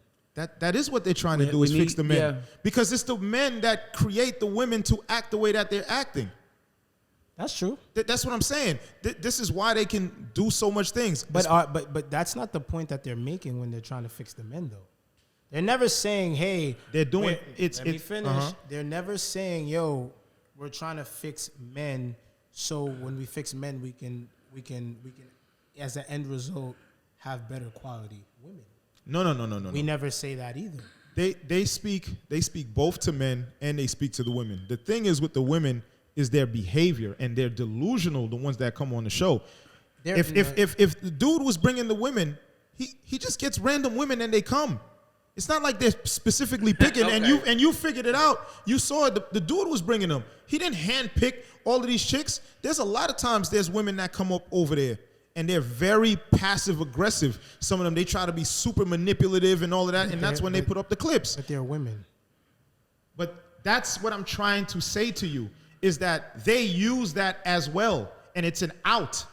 That is what they're trying to do is fix the men. Because it's the men that create the women to act the way that they're acting. That's true. That's what I'm saying. This is why they can do so much things. But that's not the point that they're making when they're trying to fix the men, though. They're never saying, "Hey, they're doing let me finish." They're never saying, "Yo, we're trying to fix men, so when we fix men, we can, as an end result, have better quality women." No. We never say that either. They speak both to men and they speak to the women. The thing is with the women is their behavior, and they're delusional, the ones that come on the show. If the dude was bringing the women, he just gets random women and they come. It's not like they're specifically picking okay. and you figured it out. You saw it, the dude was bringing them. He didn't handpick all of these chicks. There's a lot of times there's women that come up over there and they're very passive aggressive. Some of them, they try to be super manipulative and all of that, and that's when they put up the clips. But they're women. But that's what I'm trying to say to you, is that they use that as well, and it's an out.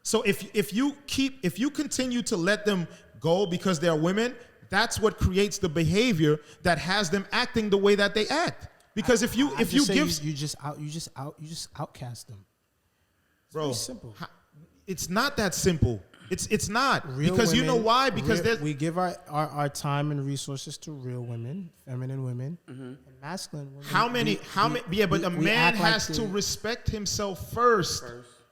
So if you continue to let them go because they're women, that's what creates the behavior that has them acting the way that they act. Because you just outcast them. It's bro, simple. It's not that simple. It's not. Real because women, you know why? Because we give our time and resources to real women, feminine women, and masculine women. How many? But a man has to respect himself first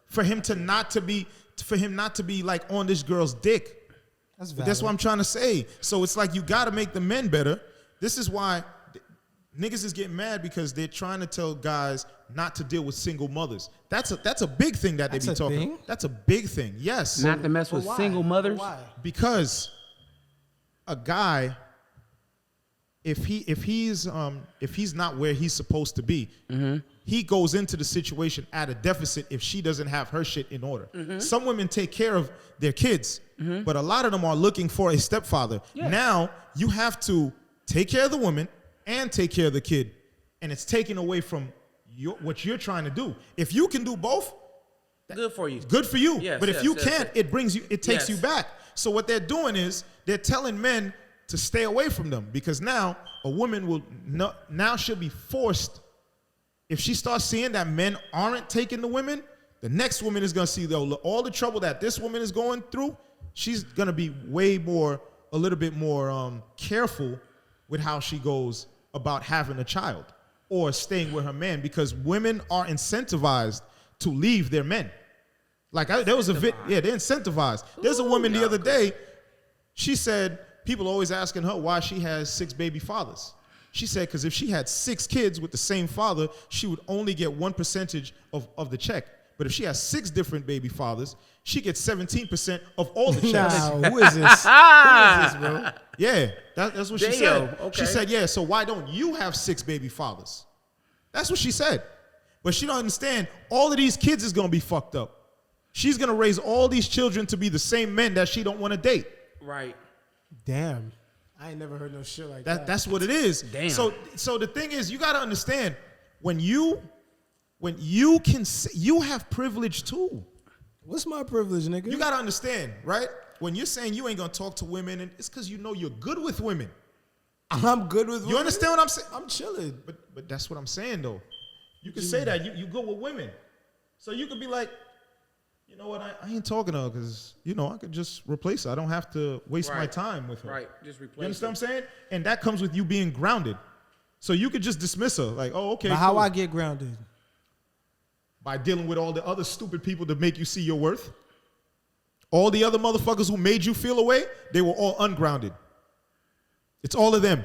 for him not to be like on this girl's dick. That's what I'm trying to say. So it's like you got to make the men better. This is why niggas is getting mad, because they're trying to tell guys not to deal with single mothers. That's a big thing that they be talking. Thing? That's a big thing. Yes. Not to mess with single mothers. Why? Because a guy, if he's not where he's supposed to be, he goes into the situation at a deficit if she doesn't have her shit in order. Some women take care of their kids, but a lot of them are looking for a stepfather. Yes. Now you have to take care of the woman and take care of the kid, and it's taken away from what you're trying to do. If you can do both, good for you. Good for you. Yes, but if you can't, it takes you back. So what they're doing is they're telling men to stay away from them, because now a woman now she'll be forced. If she starts seeing that men aren't taking the women, the next woman is gonna see all the trouble that this woman is going through. She's gonna be a little bit more careful with how she goes about having a child or staying with her man, because women are incentivized to leave their men. Like there was they're incentivized. There's a woman the other day, she said people are always asking her why she has 6 baby fathers. She said because if she had 6 kids with the same father, she would only get 1% of the check. But if she has 6 different baby fathers, she gets 17% of all the checks. Who is this? Who is this, bro? Yeah, that's what she said. Okay. She said, yeah, so why don't you have 6 baby fathers? That's what she said. But she don't understand, all of these kids is going to be fucked up. She's going to raise all these children to be the same men that she don't want to date. Right. Damn. I ain't never heard no shit like that. That's what it is. Damn. So the thing is, you got to understand, when you can you have privilege too. What's my privilege, nigga? You got to understand, right? When you're saying you ain't going to talk to women, and it's because you know you're good with women. I'm good with women. You understand what I'm saying? I'm chilling. But that's what I'm saying, though. You can say that. You go with women. So you could be like, you know what, I ain't talking to her because, I could just replace her. I don't have to waste my time with her. Right, just replace her. You understand what I'm saying? And that comes with you being grounded. So you could just dismiss her. Like, oh, okay. But how I get grounded? by dealing with all the other stupid people to make you see your worth. All the other motherfuckers who made you feel away, they were all ungrounded. It's all of them.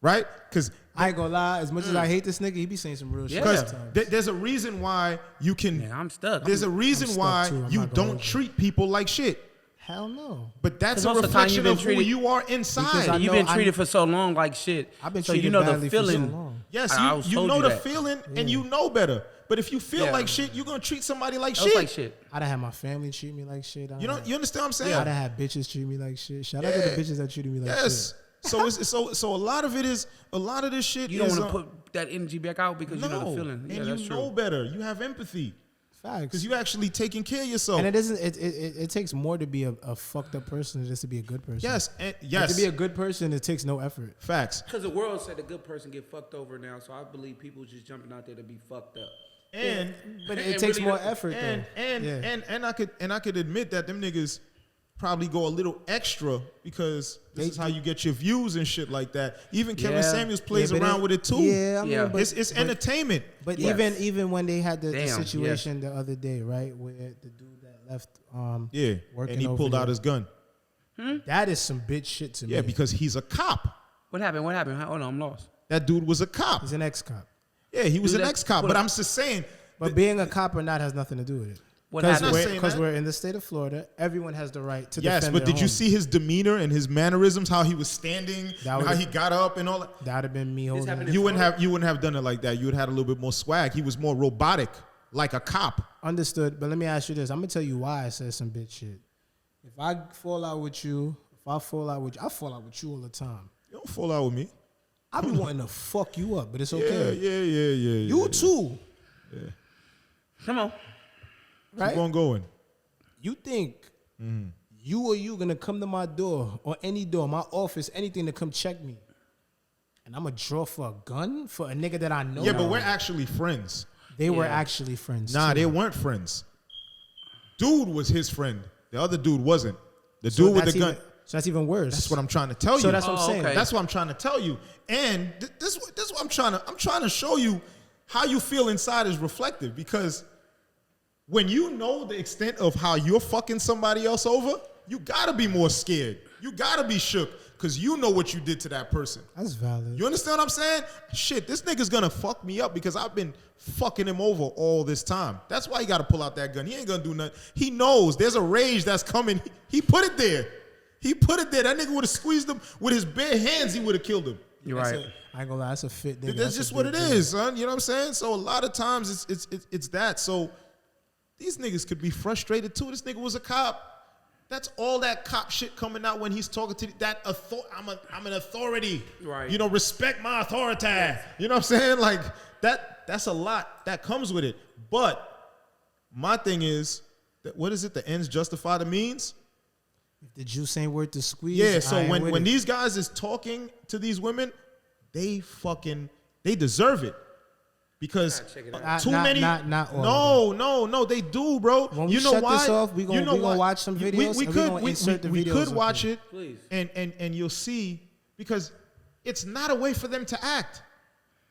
Right? Because I ain't gonna lie, as much as I hate this nigga, he be saying some real shit. Because there's a reason why you can. Man, I'm stuck. There's a reason why you don't treat people like shit. Hell no. But that's a reflection of who you are inside. You've been treated for so long like shit. I've been so treated you know badly the feeling. for so long. Yes, you know the feeling and you know better. But if you feel like shit, you're gonna treat somebody like shit. Like shit. I done had my family treat me like shit. You understand what I'm saying? I done had bitches treat me like shit. Shout out to the bitches that treated me like shit. So a lot of it is a lot of this shit. You don't want to put that energy back out because you know the feeling. And you know better. You have empathy. Facts. Because you actually taking care of yourself. And it isn't. It takes more to be a fucked up person than just to be a good person. Yes, Like, to be a good person, it takes no effort. Facts. Because the world said a good person get fucked over now, so I believe people just jumping out there to be fucked up. But it takes more effort though. And I could admit that them niggas probably go a little extra because this is how you get your views and shit like that. Even Kevin Samuels plays around with it too. Yeah, I mean, it's entertainment. But even when they had the situation the other day, right, where the dude that left, working and he pulled out his gun. That is some bitch shit to me. Yeah, because he's a cop. What happened? Hold on, I'm lost. That dude was a cop. He's an ex-cop. Yeah, he was an ex-cop. But I'm just saying. But being a cop or not has nothing to do with it. Because we're in the state of Florida, everyone has the right to defend their home. Yes, but did you see his demeanor and his mannerisms, how he was standing, how he got up and all that? That would have been me holding it. You wouldn't have done it like that. You would have had a little bit more swag. He was more robotic, like a cop. Understood. But let me ask you this. I'm going to tell you why I said some bitch shit. If I fall out with you, I fall out with you all the time. You don't fall out with me. I be wanting to fuck you up, but it's okay. Yeah. You too. Yeah. Come on. Right? Keep on going. You think you gonna come to my door or any door, my office, anything to come check me, and I'm gonna draw for a gun for a nigga that I know? Yeah, but we're actually friends. They were actually friends. Nah, too. they weren't friends. Dude was his friend. The other dude wasn't. The dude with the gun. So that's even worse. That's what I'm trying to tell you. So that's what I'm saying. Okay. That's what I'm trying to tell you. And this is what I'm trying to show you how you feel inside is reflective, because when you know the extent of how you're fucking somebody else over, you gotta be more scared. You gotta be shook because you know what you did to that person. That's valid. You understand what I'm saying? Shit, this nigga's gonna fuck me up because I've been fucking him over all this time. That's why he gotta pull out that gun. He ain't gonna do nothing. He knows there's a rage that's coming. He put it there. That nigga would have squeezed him with his bare hands. He would have killed him. You're right. I ain't gonna lie, that's a fit nigga. That's just what it is, son. You know what I'm saying? So a lot of times it's that. So these niggas could be frustrated too. This nigga was a cop. That's all that cop shit coming out when he's talking to that I'm an authority. Right. You know, respect my authority. You know what I'm saying? Like that's a lot that comes with it. But my thing is that what is it? The ends justify the means? If the juice ain't worth the squeeze. Yeah, so when these guys is talking to these women, they deserve it. Because too many. Not all. No, they do, bro. When we shut this off, we gonna watch some videos. We could watch it, please. And you'll see, because it's not a way for them to act.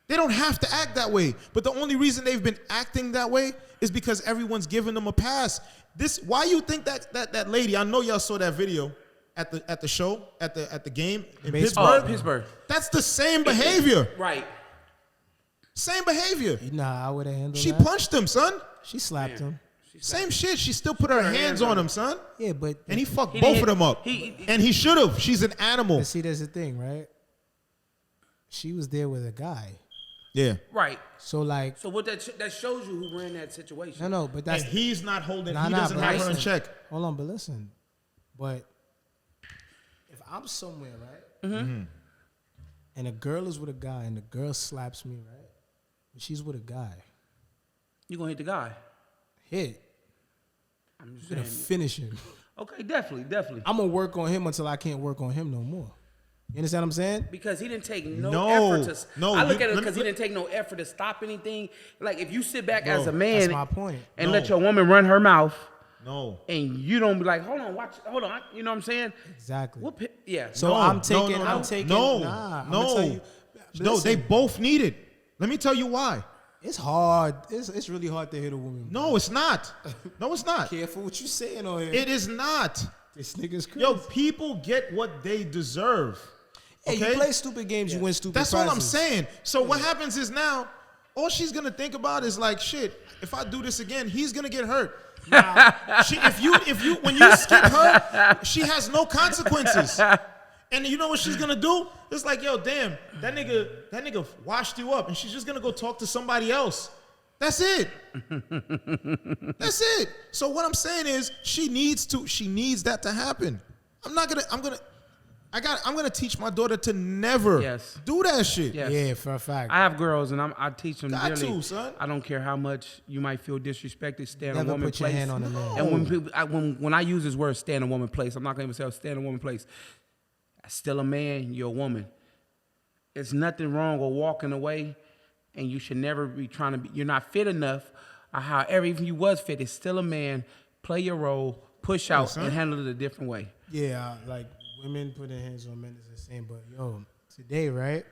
They don't have to act that way. But the only reason they've been acting that way is because everyone's giving them a pass. Why you think that lady? I know y'all saw that video at the show at the game in Pittsburgh. Oh, Pittsburgh. That's the same behavior. Right. Same behavior. Nah, I would have handled She that. punched him, son. She slapped him. Same shit. She still put her hands on him, son. Yeah, but And he fucked both of them up. And he should have. She's an animal. But see, there's the thing, right? She was there with a guy. Yeah. Right. So like. So what that shows you who ran that situation. No, but that's. And he's not holding. Nah, he doesn't have her in listen. check. Hold on, but listen. But if I'm somewhere, right? Mm-hmm. And a girl is with a guy, and the girl slaps me, right? And she's with a guy. You gonna hit the guy? Hit. I'm just gonna finish him. Okay, definitely. I'm gonna work on him until I can't work on him no more. You understand what I'm saying? Because he didn't take No, effort to. no, I look you- at it let because me- he didn't take no effort to stop anything. Like if you sit back as a That's man my point. and No. let your woman run her mouth, No. and you don't be like, hold on, you know what I'm saying? Exactly. Yeah. So No, I'm no, taking. no, I'm taking. no, Nah, I'm no. gonna tell you. No, they both need it. Let me tell you why. It's hard. It's really hard to hit a woman. No, it's not. No, it's not. Careful what you saying on here. It is not. This nigga's crazy. Yo, people get what they deserve. Hey, okay? you play stupid games, you win stupid That's prizes. all I'm saying. So what happens is now, all she's gonna think about is like, shit. If I do this again, he's gonna get hurt. Nah, when you skip her, she has no consequences. And you know what she's gonna do? It's like, yo, damn, that nigga washed you up, and she's just gonna go talk to somebody else. That's it. That's it. So what I'm saying is, she needs that to happen. I'm gonna teach my daughter to never do that shit. Yes. Yeah, for a fact. I have girls, and I teach them Got really. to, son. I don't care how much you might feel disrespected. Stand Never a woman put your place. hand on a man. And when people, when I use this word, stand a woman place, I'm not gonna even say stand a woman place. Still a man, you're a woman. There's nothing wrong with walking away, and you should never be trying to be. You're not fit enough, or however, even if you was fit, it's still a man. Play your role, push out, and handle it a different way. Yeah, like women putting hands on men is the same. But yo, today, right?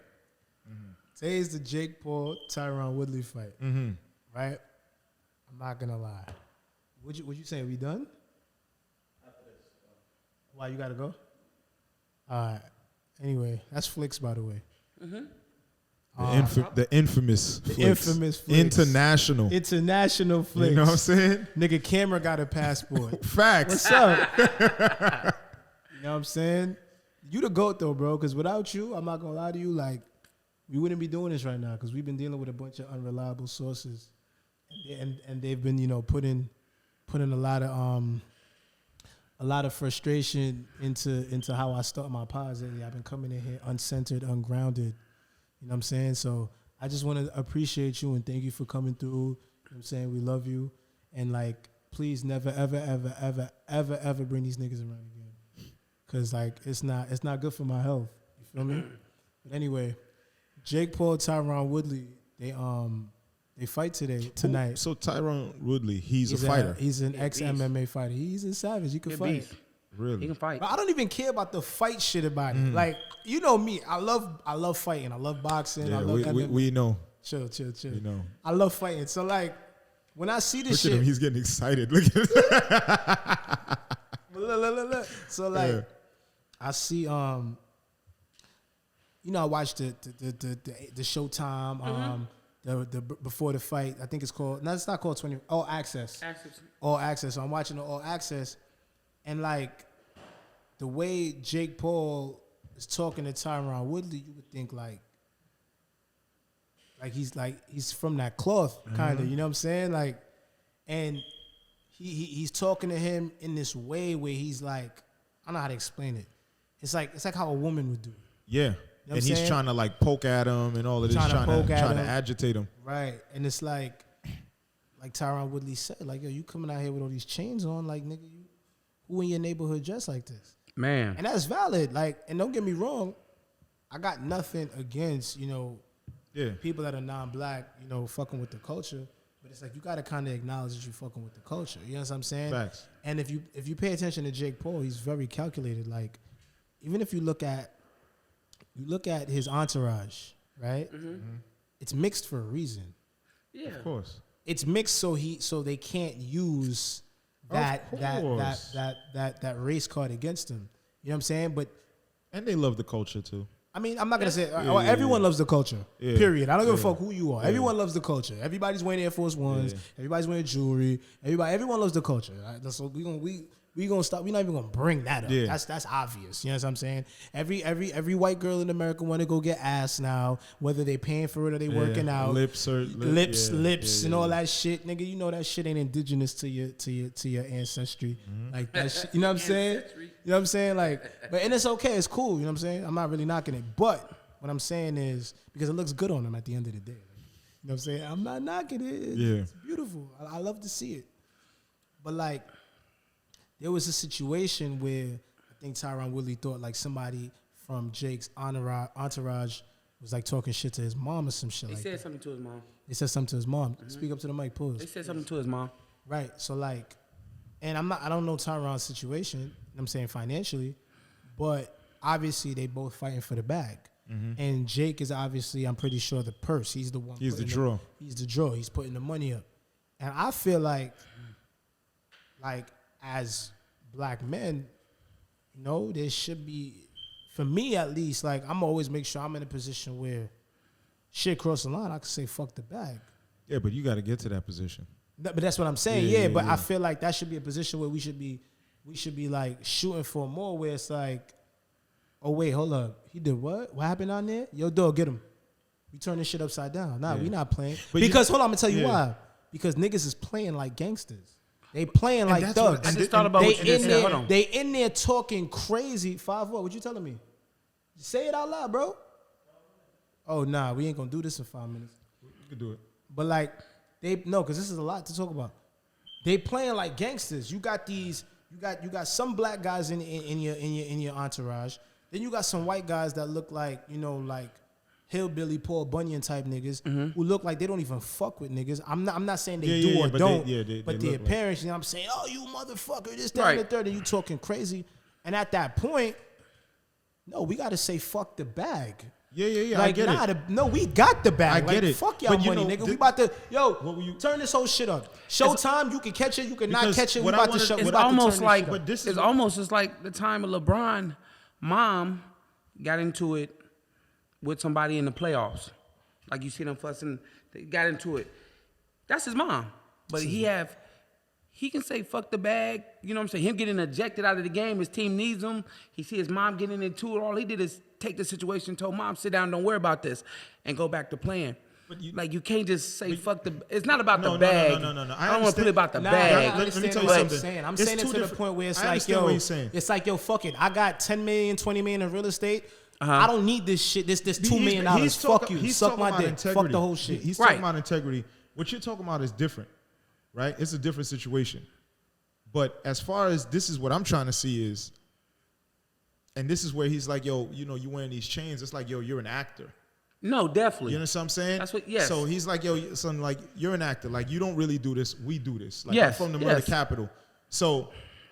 Today is the Jake Paul Tyron Woodley fight, right? I'm not gonna lie. Would you say we done? Why you gotta go? All right. Anyway, that's Flicks, by the way. The infamous Flicks. Infamous Flicks. International Flicks. You know what I'm saying? Nigga, camera got a passport. Facts. What's up? You know what I'm saying? You the GOAT, though, bro, because without you, I'm not going to lie to you, like, we wouldn't be doing this right now because we've been dealing with a bunch of unreliable sources. And they've been, you know, putting a lot of frustration into how I start my pods lately. I've been coming in here uncensored, ungrounded. You know what I'm saying? So I just want to appreciate you and thank you for coming through. You know what I'm saying? We love you. And like, please never, ever, ever, ever, ever, ever bring these niggas around again. Cause like it's not good for my health. You feel me? But anyway, Jake Paul, Tyron Woodley, they fight tonight. So Tyron Woodley, he's a fighter. He's an ex-MMA fighter. He's a savage. He can fight. Beast. Really? He can fight. But I don't even care about the fight shit about it. Like, you know me. I love fighting. I love boxing. Yeah, I love MMA. we know. Chill. We know. I love fighting. So like, when I see this Look at him. shit, He's getting excited. Look at him. look. So like, I see you know, I watched the Showtime the before the fight. I think it's called. No, it's not called 20. All Access. All Access. So I'm watching the All Access, and like the way Jake Paul is talking to Tyron Woodley, you would think like he's from that cloth, kind of. You know what I'm saying? Like, and he's talking to him in this way where he's like, I don't know how to explain it. It's like how a woman would do it. Yeah. You know and he's trying to like poke at him and all of this, trying to agitate him. Right. And it's like Tyron Woodley said, like, yo, you coming out here with all these chains on, like, nigga, who in your neighborhood dressed like this? Man. And that's valid. Like, and don't get me wrong, I got nothing against, you know, people that are non-black, you know, fucking with the culture. But it's like you gotta kind of acknowledge that you fucking with the culture. You know what I'm saying? Facts. And if you pay attention to Jake Paul, he's very calculated. Like, even if you look at his entourage, right? It's mixed for a reason. Yeah, of course. It's mixed so they can't use that race card against him. You know what I'm saying? And they love the culture too. I mean, I'm not gonna say everyone loves the culture. Yeah. Period. I don't give a fuck who you are. Yeah. Everyone loves the culture. Everybody's wearing Air Force Ones. Yeah. Everybody's wearing jewelry. Everyone loves the culture. Right? So we gonna stop. We're not even gonna bring that up. Yeah. That's obvious. You know what I'm saying? Every white girl in America want to go get ass now, whether they paying for it or they working out. Lips, and all that shit, nigga. You know that shit ain't indigenous to your ancestry. Like that shit. You know what I'm saying? You know what I'm saying? Like, and it's okay. It's cool. You know what I'm saying? I'm not really knocking it, but what I'm saying is because it looks good on them at the end of the day. You know what I'm saying? I'm not knocking it. It's beautiful. I love to see it, but like. There was a situation where I think Tyron Woodley thought like somebody from Jake's entourage was like talking shit to his mom or some shit like that. They said something to his mom. They said something to his mom. Speak up to the mic, pause. They said something to his mom. Right. So like, and I don't know Tyron's situation, I'm saying financially, but obviously they both fighting for the bag. And Jake is obviously, I'm pretty sure, the purse. He's the one. He's the draw. He's the draw. He's putting the money up. And I feel like as black men, there should be, for me at least, like I'm always make sure I'm in a position where shit cross the line, I can say fuck the bag. Yeah, but you got to get to that position. But that's what I'm saying. Yeah, but I feel like that should be a position where we should be like shooting for more, where it's like, oh wait, hold up, he did what? What happened on there? Yo, dog, get him. We turn this shit upside down. Nah, we not playing. But because hold on, I'm gonna tell you why. Because niggas is playing like gangsters. They playing like thugs. I just thought about what you just said. Hold on. They in there talking crazy. 5 what you telling me? Say it out loud, bro. Oh nah, we ain't gonna do this in 5 minutes. You can do it. But like because this is a lot to talk about. They playing like gangsters. You got some black guys in your entourage. Then you got some white guys that look like like hillbilly Paul Bunyan type niggas who look like they don't even fuck with niggas. I'm not saying they do or don't. But their parents, I'm saying, oh you motherfucker, this, that, and the third, and you talking crazy. And at that point, no, we gotta say fuck the bag. Yeah. Like, I get it. No, we got the bag. I get it. Fuck y'all money, nigga. We about to, turn this whole shit up. Showtime, you can catch it, you can not catch it. We about to show. It's almost like, it's almost just like the time of LeBron, mom got into it with somebody in the playoffs. Like you see them fussing, they got into it. That's his mom. But he can say fuck the bag. You know what I'm saying? Him getting ejected out of the game, his team needs him. He see his mom getting into it. All he did is take the situation, told mom, sit down, don't worry about this, and go back to playing. But you can't just say fuck the. It's not about the bag. No. I don't want to put it about the bag. Let me tell you something. I'm saying it to the point where it's like, yo, fuck it. I got 10 million, 20 million in real estate. I don't need this shit. This $2 million. Fuck you. Suck my dick. Fuck the whole shit. He's talking about integrity. What you're talking about is different, right? It's a different situation. But as far as this is what I'm trying to see is, and this is where he's like, yo, you wearing these chains. It's like, yo, you're an actor. No, definitely. You know what I'm saying? That's what. Yes. So he's like, yo, son, like you're an actor. Like you don't really do this. We do this. Like yes. I'm from the murder capital. So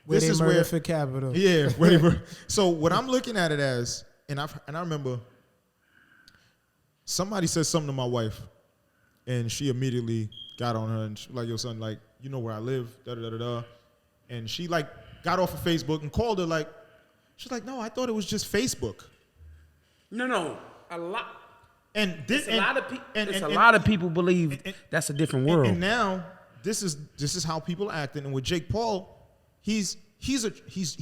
this is where for capital. Yeah. Whatever. So what I'm looking at it as, and I remember somebody said something to my wife, and she immediately got on her and she was like, yo, son, like you know where I live, da da da da. And she like got off of Facebook and called her like, she's like, no, I thought it was just Facebook. No, a lot. And a lot of people believe that's a different world. And now this is how people acting. And with Jake Paul, he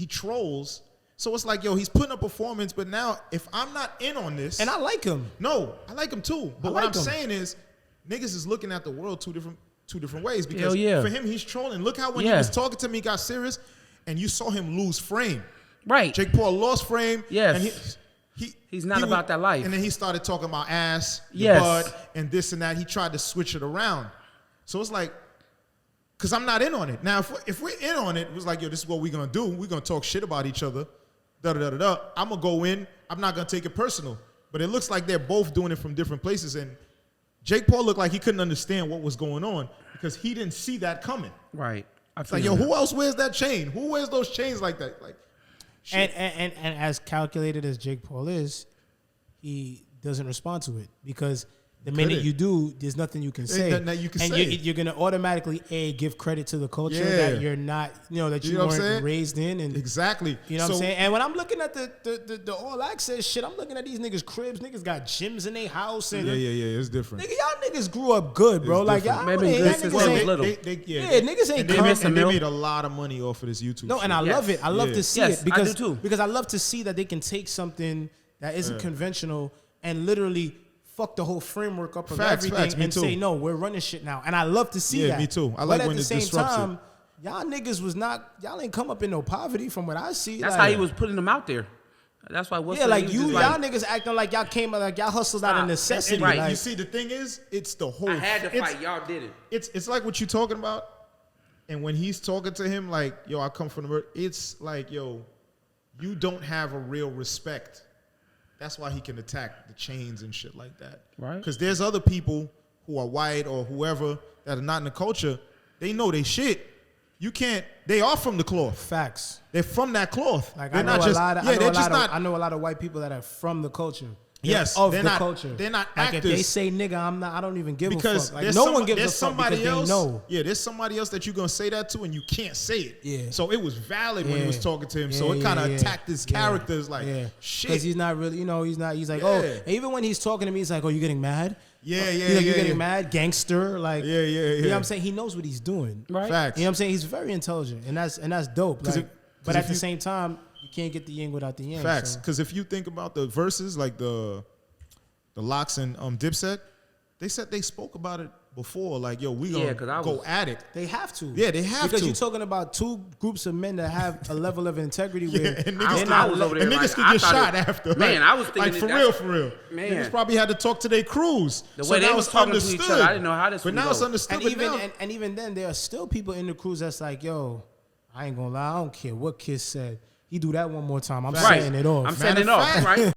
trolls. So it's like, yo, he's putting a performance, but now if I'm not in on this, and I like him. No, I like him too. But what I'm saying is, niggas is looking at the world two different ways because for him he's trolling. Look how when he was talking to me, he got serious, and you saw him lose frame. Right. Jake Paul lost frame. Yes. And he's not about that life. And then he started talking about ass, butt, and this and that. He tried to switch it around. So it's like, because I'm not in on it. Now, if we're in on it, it was like, yo, this is what we're going to do. We're going to talk shit about each other. Da-da-da-da-da. I'm going to go in. I'm not going to take it personal. But it looks like they're both doing it from different places. And Jake Paul looked like he couldn't understand what was going on because he didn't see that coming. Right. It's like, yo, who else wears that chain? Who wears those chains like that? Like, shit. And as calculated as Jake Paul is, he doesn't respond to it because the minute you do, there's nothing you can say. You're going to automatically give credit to the culture that you're not, that you weren't raised in. And exactly. You know what I'm saying? And when I'm looking at the all access shit, I'm looking at these niggas' cribs. Niggas got gyms in their house. And it's different. Nigga, y'all niggas grew up good, bro. Like, y'all niggas ain't niggas ain't coming. They made a lot of money off of this YouTube No, shit. and I love it. I love to see it because I do too. Because I love to see that they can take something that isn't conventional and literally fuck the whole framework up of everything and say, no, we're running shit now. And I love to see that. Yeah, me too. I like when it disrupts it. But at the same time, y'all niggas was not, y'all ain't come up in no poverty from what I see. That's how he was putting them out there. That's why. Y'all niggas acting like y'all came, like y'all hustled out of necessity. Right. Like, you see, the thing is, it's the whole. I had to fight. Y'all did it. It's like what you talking about. And when he's talking to him, like, yo, I come from the earth. It's like, yo, you don't have a real respect. That's why he can attack the chains and shit like that. Right. Because there's other people who are white or whoever that are not in the culture. They know they shit. You can't. They are from the cloth. Facts. They're from that cloth. Like they're I know not just. I know a lot of white people that are from the culture. Yes, of they're the not, culture. They're not like actors. if they say nigga, I don't even give because a fuck. Like no one gives a fuck somebody because else, they know. Yeah, there's somebody else that you're gonna say that to and you can't say it. Yeah. So it was valid when he was talking to him. Yeah, so it kind of yeah, attacked his characters like shit. Because he's not really, he's not. He's like, oh, and even when he's talking to me, he's like, oh, you getting mad? He's like, you getting mad, gangster? Like, yeah. You know what I'm saying? He knows what he's doing. Right. Facts. You know what I'm saying? He's very intelligent, and that's dope. Like, but at the same time, you can't get the yin without the yang. Facts. Because if you think about the verses, like the Locks and Dipset, they said they spoke about it before. Like, yo, we gonna go at it. They have to. Yeah, they have because to. you're talking about two groups of men that have a level of integrity where and niggas could get shot after. Man, I was thinking like for real. Man, niggas probably had to talk to their crews. The way they was talking to each other, I didn't know how this. But now it's understood. And even then, there are still people in the crews that's like, yo, I ain't gonna lie, I don't care what Kiss said. He do that one more time, I'm setting it off. I'm setting it off, right?